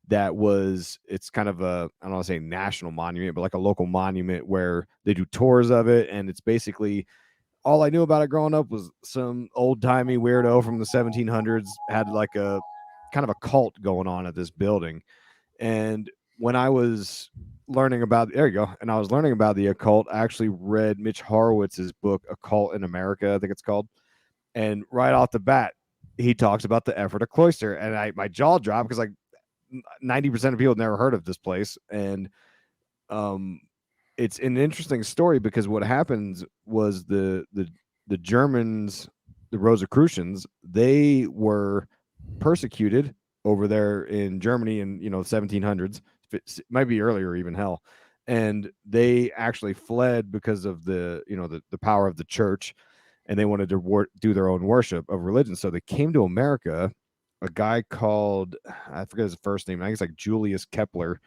it's kind of I don't want to say national monument, but like a local monument where they do tours of it, and it's basically, all I knew about it growing up was some old-timey weirdo from the 1700s had like a kind of a cult going on at this building. And when I was learning about the occult, I actually read Mitch Horowitz's book Occult in America, I think it's called. And right off the bat, he talks about the Ephrata Cloister, and my jaw dropped, because like 90% of people had never heard of this place. And it's an interesting story, because what happens was the Germans, the Rosicrucians, they were persecuted over there in Germany in 1700s. It might be earlier, even, hell. And they actually fled because of the power of the church, and they wanted to do their own worship of religion. So they came to America. A guy called, I forget his first name, I think it's like Julius Kepler,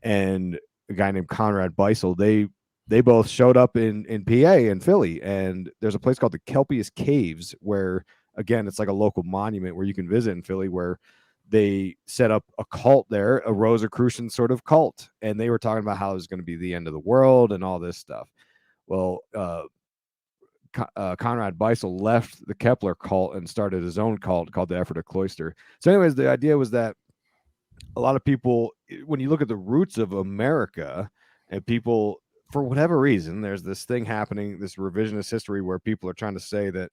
and a guy named Conrad Beisel. They both showed up in PA and Philly, and there's a place called the Kelpius Caves where again, it's like a local monument where you can visit in Philly, where they set up a cult there, a Rosicrucian sort of cult, and they were talking about how it was going to be the end of the world and all this stuff. Well, Conrad Beissel left the Kepler cult and started his own cult called the Ephrata Cloister. So anyways, the idea was that a lot of people, when you look at the roots of America, and people, for whatever reason, there's this thing happening, this revisionist history where people are trying to say that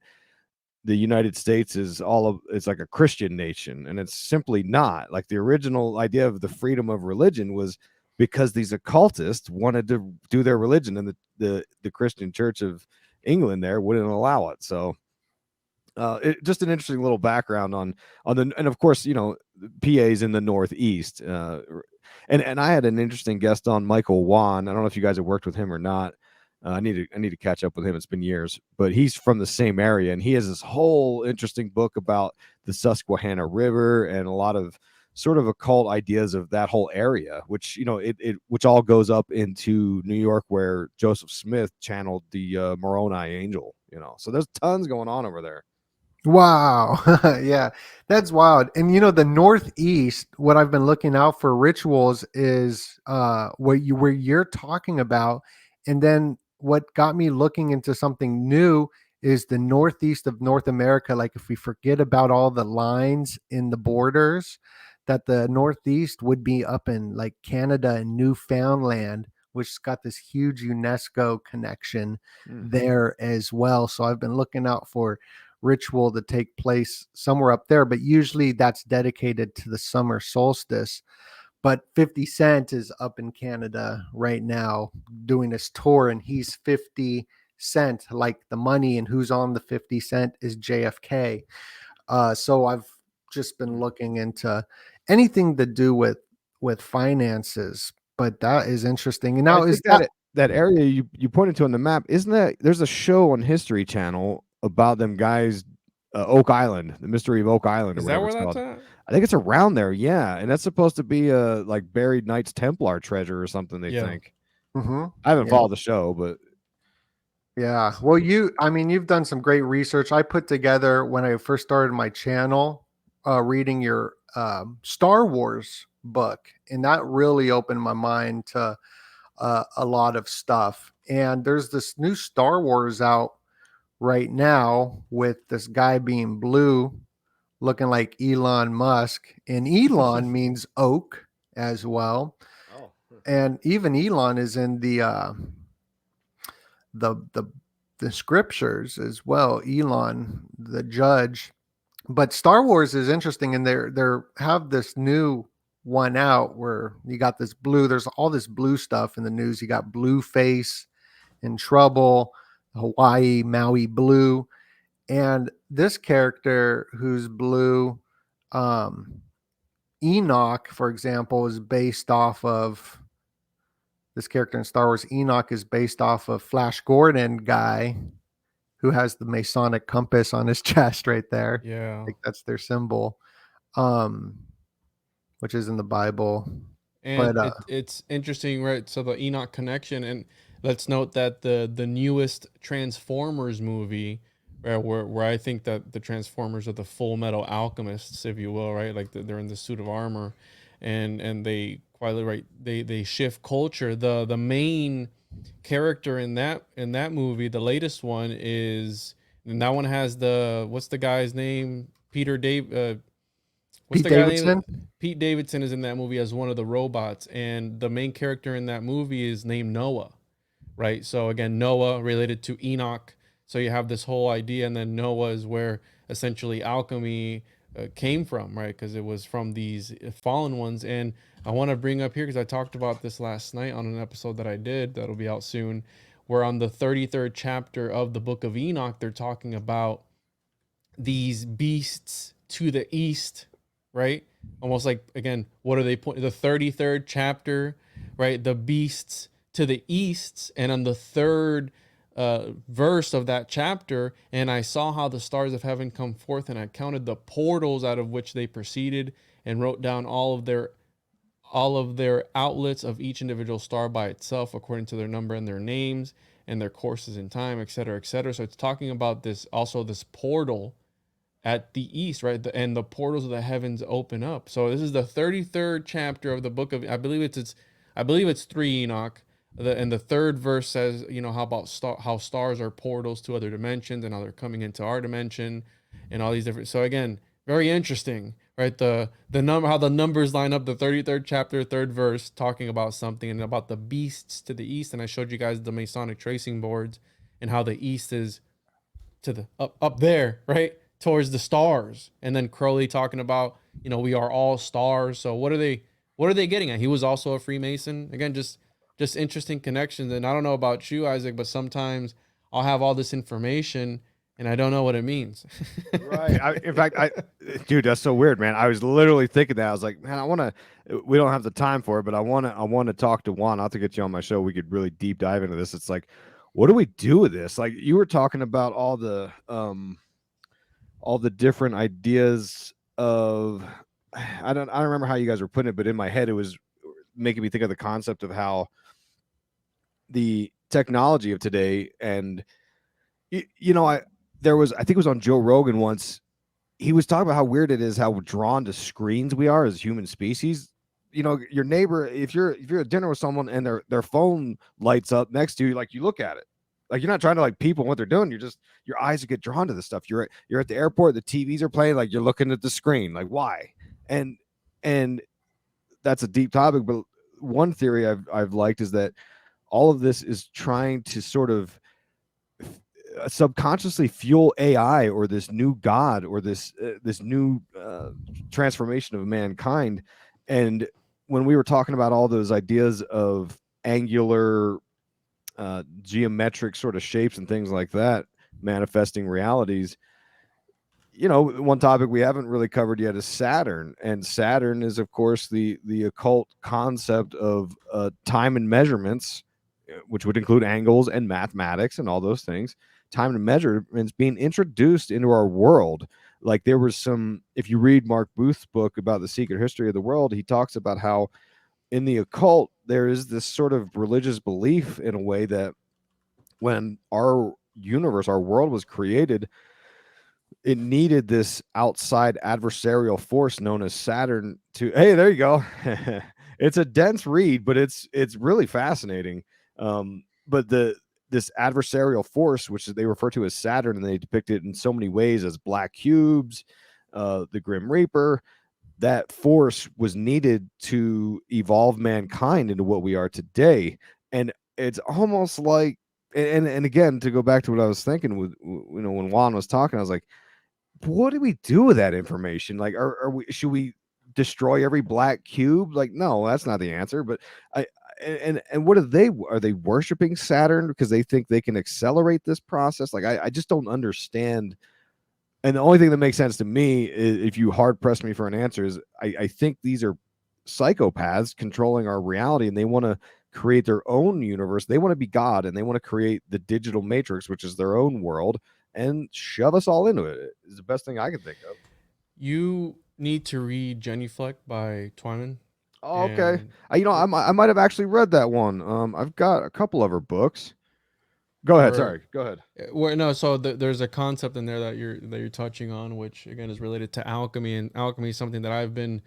the United States is it's like a Christian nation, and it's simply not. Like, the original idea of the freedom of religion was because these occultists wanted to do their religion, and the Christian Church of England there wouldn't allow it. So just an interesting little background on the, and of course, PA's in the Northeast, and I had an interesting guest on, Michael Juan. I don't know if you guys have worked with him or not. I need to catch up with him. It's been years, but he's from the same area, and he has this whole interesting book about the Susquehanna River and a lot of sort of occult ideas of that whole area, which which all goes up into New York, where Joseph Smith channeled the Moroni angel. So there's tons going on over there. Wow. Yeah, that's wild. And the Northeast, what I've been looking out for rituals is where you're talking about. And then what got me looking into something new is the Northeast of North America. Like, if we forget about all the lines in the borders, that the Northeast would be up in like Canada and Newfoundland, which's got this huge UNESCO connection there as well. So I've been looking out for ritual to take place somewhere up there, but usually that's dedicated to the summer solstice. But 50 Cent is up in Canada right now doing this tour, and he's 50 Cent, like the money, and who's on the 50 Cent is JFK. So I've just been looking into anything to do with finances, but that is interesting. And now is that area you pointed to on the map, isn't that, there's a show on History Channel about them guys, Oak Island, the mystery of Oak Island, or Is that whatever where it's that's called. at? I think it's around there, yeah, and that's supposed to be a like buried Knights Templar treasure or something. They think. Mm-hmm. I haven't followed the show, but yeah. Well, you've done some great research. I put together, when I first started my channel, reading your Star Wars book, and that really opened my mind to a lot of stuff. And there's this new Star Wars out right now with this guy being blue, looking like Elon Musk, and Elon means oak as well. oh, And even Elon is in the scriptures as well. Elon, the judge. But Star Wars is interesting, and they're have this new one out where you got this blue. There's all this blue stuff in the news. You got Blueface in trouble, Hawaii Maui blue, and this character who's blue, Enoch, for example, is based off of this character in Star Wars. Enoch is based off of Flash Gordon guy who has the Masonic compass on his chest right there. Yeah. Like, that's their symbol, which is in the Bible. And But it's interesting, right? So the Enoch connection, and let's note that the newest Transformers movie, right, where I think that the Transformers are the Full Metal Alchemists, if you will, right? Like they're in the suit of armor, and they quietly, right, they shift culture. The main character in that movie, the latest one, is, and that one has what's the guy's name? What's Pete the guy Davidson. name? Pete Davidson is in that movie as one of the robots, and the main character in that movie is named Noah, right? So again, Noah related to Enoch. So you have this whole idea, and then Noah is where essentially alchemy came from, right? Because it was from these fallen ones. And I want to bring up here, because I talked about this last night on an episode that I did that'll be out soon, where on the 33rd chapter of the book of Enoch, they're talking about these beasts to the east, right? Almost like, again, what are they pointing? The 33rd chapter, right? The beasts to the east. And on the third verse of that chapter, and I saw how the stars of heaven come forth, and I counted the portals out of which they proceeded, and wrote down all of their outlets of each individual star by itself, according to their number and their names and their courses in time, et cetera, et cetera. So it's talking about this, also this portal at the east, right? And the portals of the heavens open up. So this is the 33rd chapter of the book of, I believe it's 3 Enoch. And the 3rd verse says, how about how stars are portals to other dimensions and how they're coming into our dimension and all these different. So again, very interesting, right? The number, how the numbers line up. The 33rd chapter, 3rd verse, talking about something and about the beasts to the east. And I showed you guys the Masonic tracing boards and how the east is to the up there, right, towards the stars. And then Crowley talking about, we are all stars. So what are they getting at? He was also a Freemason. Again, just interesting connections. And I don't know about you, Isaac, but sometimes I'll have all this information and I don't know what it means. Right. In fact, dude, that's so weird, man. I was literally thinking that. I was like, man, we don't have the time for it, but I want to talk to Juan. I'll have to get you on my show. We could really deep dive into this. It's like, what do we do with this? Like, you were talking about all the different ideas of, I don't remember how you guys were putting it, but in my head, it was making me think of the concept of how the technology of today, and I think it was on Joe Rogan once. He was talking about how weird it is how drawn to screens we are as human species. Your neighbor, if you're at dinner with someone and their phone lights up next to you, like, you look at it. Like, you're not trying to like people what they're doing. Your eyes get drawn to this stuff. You're at the airport, the TVs are playing, like, you're looking at the screen. Like, why? And that's a deep topic, but one theory I've liked is that all of this is trying to sort of subconsciously fuel AI or this new God or this new transformation of mankind. And when we were talking about all those ideas of angular geometric sort of shapes and things like that manifesting realities, one topic we haven't really covered yet is Saturn. And Saturn is, of course, the occult concept of time and measurements, which would include angles and mathematics and all those things. Time and measurements being introduced into our world. Like, there was some, if you read Mark Booth's book about the secret history of the world, he talks about how in the occult there is this sort of religious belief in a way that when our universe, our world was created, it needed this outside adversarial force known as Saturn to, hey, there you go. It's a dense read, but it's really fascinating. But this adversarial force, which they refer to as Saturn, and they depict it in so many ways as black cubes, the Grim Reaper, that force was needed to evolve mankind into what we are today. And it's almost like, and again, to go back to what I was thinking with, when Juan was talking, I was like, what do we do with that information? Like, should we destroy every black cube? Like, no, that's not the answer. But what are they worshiping Saturn because they think they can accelerate this process? Like, I just don't understand. And the only thing that makes sense to me is, if you hard press me for an answer, is I think these are psychopaths controlling our reality, and they want to create their own universe. They want to be God, and they want to create the digital matrix, which is their own world, and shove us all into it. Is the best thing I can think of. You need to read Genuflect by Twyman. Oh, okay. I might have actually read that one. I've got a couple of her books. Go ahead. Sorry. Go ahead. So there's a concept in there that you're touching on, which again is related to alchemy, and alchemy is something that I've been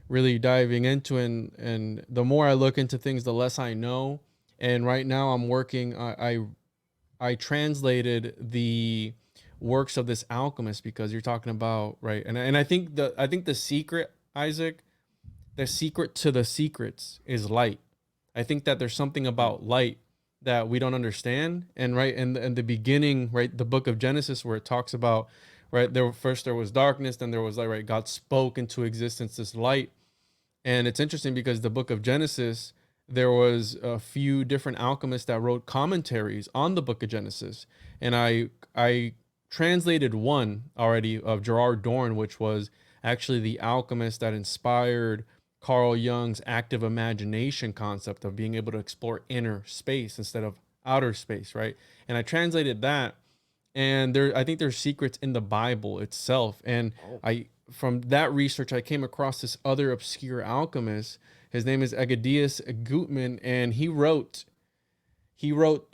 really diving into, and the more I look into things, the less I know. And right now I'm working. I translated the works of this alchemist, because you're talking about, right, and I think the secret, Isaac, the secret to the secrets is light. I think that there's something about light that we don't understand. And right in the beginning, right, the book of Genesis, where it talks about, right, there was darkness, then there was light, right? God spoke into existence this light. And it's interesting because the book of Genesis, there was a few different alchemists that wrote commentaries on the book of Genesis. And I translated one already of Gerard Dorn, which was actually the alchemist that inspired Carl Jung's active imagination concept of being able to explore inner space instead of outer space, right? And I translated that, and I think there's secrets in the Bible itself. And from that research, I came across this other obscure alchemist. His name is Egedius Gutman, and he wrote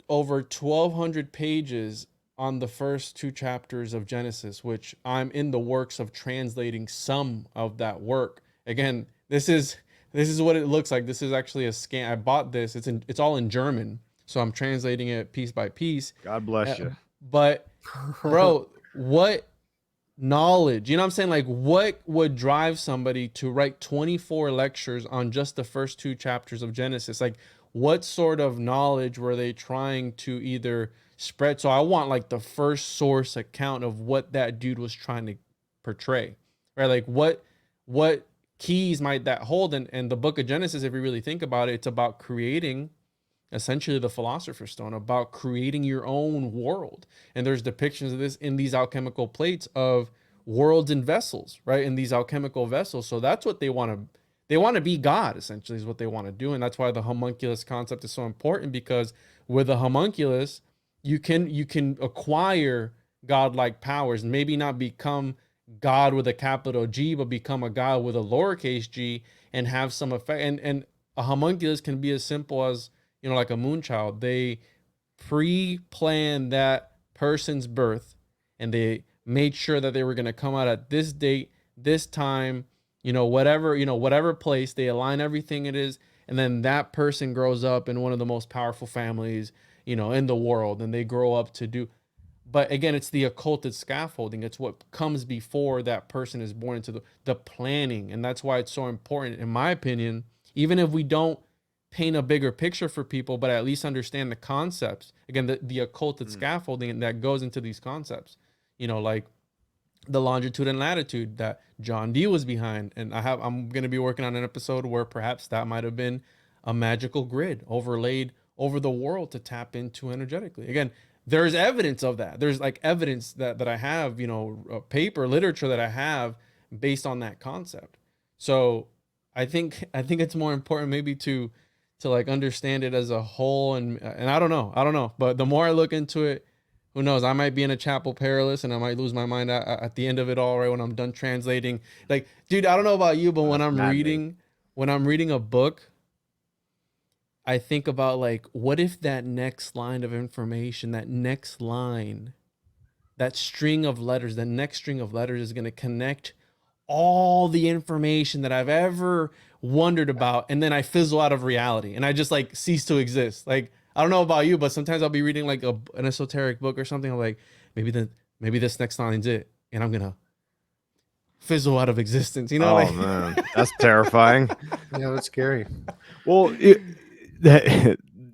over 1,200 pages on the first 2 chapters of Genesis, which I'm in the works of translating some of that work. Again, this is what it looks like. This is actually a scan. I bought this. It's all in German, so I'm translating it piece by piece. God bless you. But bro, what knowledge, you know what I'm saying? Like, what would drive somebody to write 24 lectures on just the first 2 chapters of Genesis? Like, what sort of knowledge were they trying to either spread? So I want like the first source account of what that dude was trying to portray, right? Like, what keys might that hold? And the book of Genesis, if you really think about it, it's about creating essentially the Philosopher's Stone, about creating your own world. And there's depictions of this in these alchemical plates of worlds and vessels, right? In these alchemical vessels. So that's what they want to be God, essentially, is what they want to do. And that's why the homunculus concept is so important, because with a homunculus, you can acquire godlike powers, and maybe not become God with a capital G, but become a God with a lowercase g, and have some effect. And a homunculus can be as simple as, you know, like a moonchild. They pre-planned that person's birth, and they made sure that they were going to come out at this date, this time, whatever place. They align everything it is, and then that person grows up in one of the most powerful families, in the world, and they grow up to do. But again, it's the occulted scaffolding. It's what comes before that person is born into the planning. And that's why it's so important, in my opinion, even if we don't paint a bigger picture for people, but at least understand the concepts. Again, the occulted scaffolding that goes into these concepts, like the longitude and latitude that John Dee was behind. And I'm going to be working on an episode where perhaps that might have been a magical grid overlaid over the world to tap into energetically. Again, there's evidence of that. There's like evidence that I have, paper literature that I have based on that concept. So I think it's more important maybe to like understand it as a whole. And I don't know, but the more I look into it, who knows, I might be in a chapel perilous, and I might lose my mind at the end of it all, right? When I'm done translating, like, dude, I don't know about you, but when I'm reading a book, I think about like, what if that next line of information, that next line, that string of letters, the next string of letters is going to connect all the information that I've ever wondered about, and then I fizzle out of reality and I just like cease to exist. Like, I don't know about you, but sometimes I'll be reading like an esoteric book or something. I'm like, maybe this next line's it, and I'm gonna fizzle out of existence. Oh man, that's terrifying. Yeah, that's scary. Well,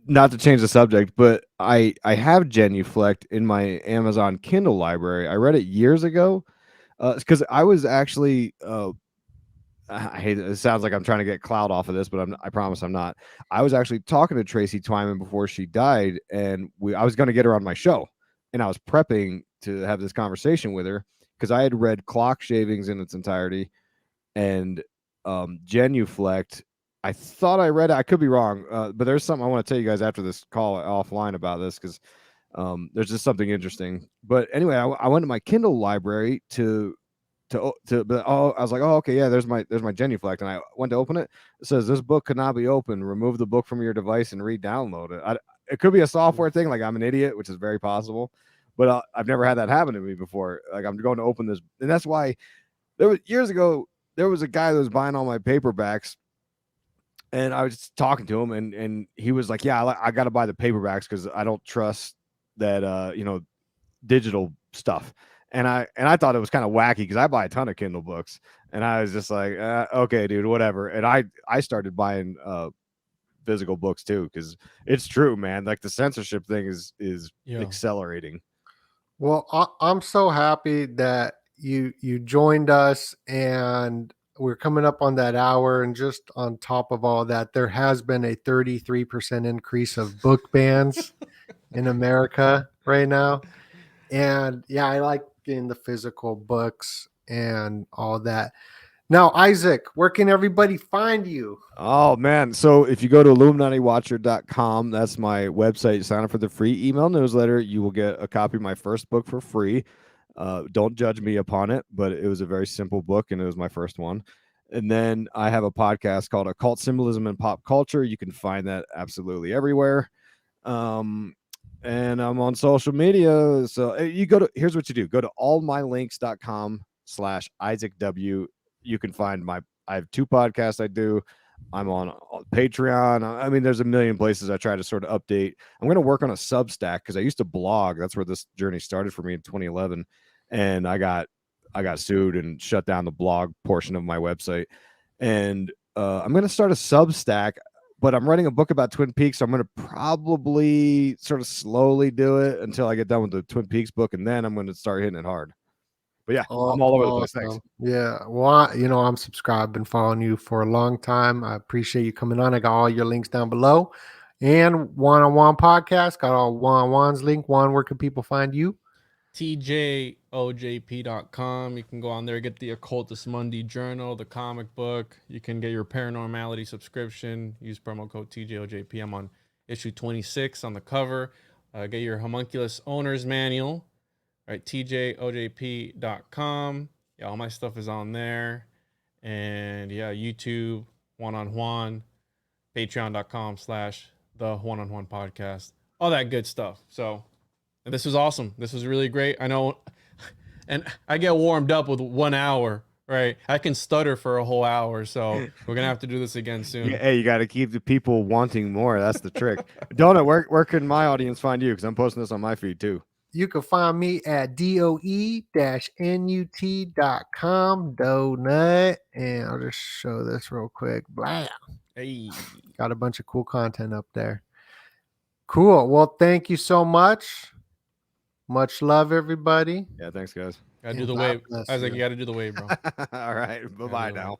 not to change the subject, but I have Genuflect in my Amazon Kindle library. I read it years ago because I was actually I hate it. It sounds like I'm trying to get clout off of this, but I promise I'm not. I was actually talking to Tracy Twyman before she died, and I was going to get her on my show, and I was prepping to have this conversation with her because I had read Clock Shavings in its entirety, and Genuflect. I thought I read it. I could be wrong, but there's something I want to tell you guys after this call offline about this, because there's just something interesting. But anyway, I went to my Kindle library but I was like, oh, okay, yeah, there's my Genuflect, and I went to open it. It says this book could not be opened. Remove the book from your device and re-download it. It could be a software thing, like I'm an idiot, which is very possible, but I've never had that happen to me before. Like, I'm going to open this, and that's why years ago there was a guy that was buying all my paperbacks. And I was talking to him, and he was like, yeah, I got to buy the paperbacks because I don't trust that, digital stuff. And I thought it was kind of wacky because I buy a ton of Kindle books, and I was just like, okay, dude, whatever. And I started buying physical books too, because it's true, man. Like, the censorship thing is accelerating. Well, I'm so happy that you joined us, and we're coming up on that hour. And just on top of all that, there has been a 33% increase of book bans in America right now. And yeah, I like getting the physical books and all that. Now, Isaac, where can everybody find you? Oh, man. So if you go to ILLUMINATIWatcher.com, that's my website. Sign up for the free email newsletter. You will get a copy of my first book for free. Don't judge me upon it, but it was a very simple book, and it was my first one. And then I have a podcast called Occult Symbolism and Pop Culture. You can find that absolutely everywhere. And I'm on social media. So you here's what you do. Go to allmylinks.com/IsaacW. You can find I have 2 podcasts I do. I'm on Patreon. I mean, there's a million places I try to sort of update. I'm going to work on a Substack because I used to blog. That's where this journey started for me in 2011. And I got sued and shut down the blog portion of my website. And I'm going to start a Substack, but I'm writing a book about Twin Peaks. So I'm going to probably sort of slowly do it until I get done with the Twin Peaks book. And then I'm going to start hitting it hard. But yeah, I'm all over the place. Thanks. Yeah. Well, I'm subscribed, been following you for a long time. I appreciate you coming on. I got all your links down below. And One-on-One podcast, got all Juan's link. Juan, where can people find you? TJOJP.com. You can go on there, get the Occultist Monday Journal, the comic book. You can get your Paranormality subscription. Use promo code TJOJP. I'm on issue 26 on the cover. Get your Homunculus Owner's Manual. Right, TJOJP.com. Yeah, all my stuff is on there. And yeah, YouTube, One-on-One, Patreon.com/the One-on-One podcast. All that good stuff. So, and this was awesome. This was really great. I know, and I get warmed up with 1 hour, right? I can stutter for a whole hour. So we're going to have to do this again soon. Yeah, hey, you got to keep the people wanting more. That's the trick. Donut, where can my audience find you? Because I'm posting this on my feed too. You can find me at doe-nut.com, donut. And I'll just show this real quick. Blah. Hey. Got a bunch of cool content up there. Cool. Well, thank you so much. Much love, everybody. Yeah, thanks, guys. Gotta do the wave. Isaac, you gotta do the wave, bro. All right. Bye-bye now.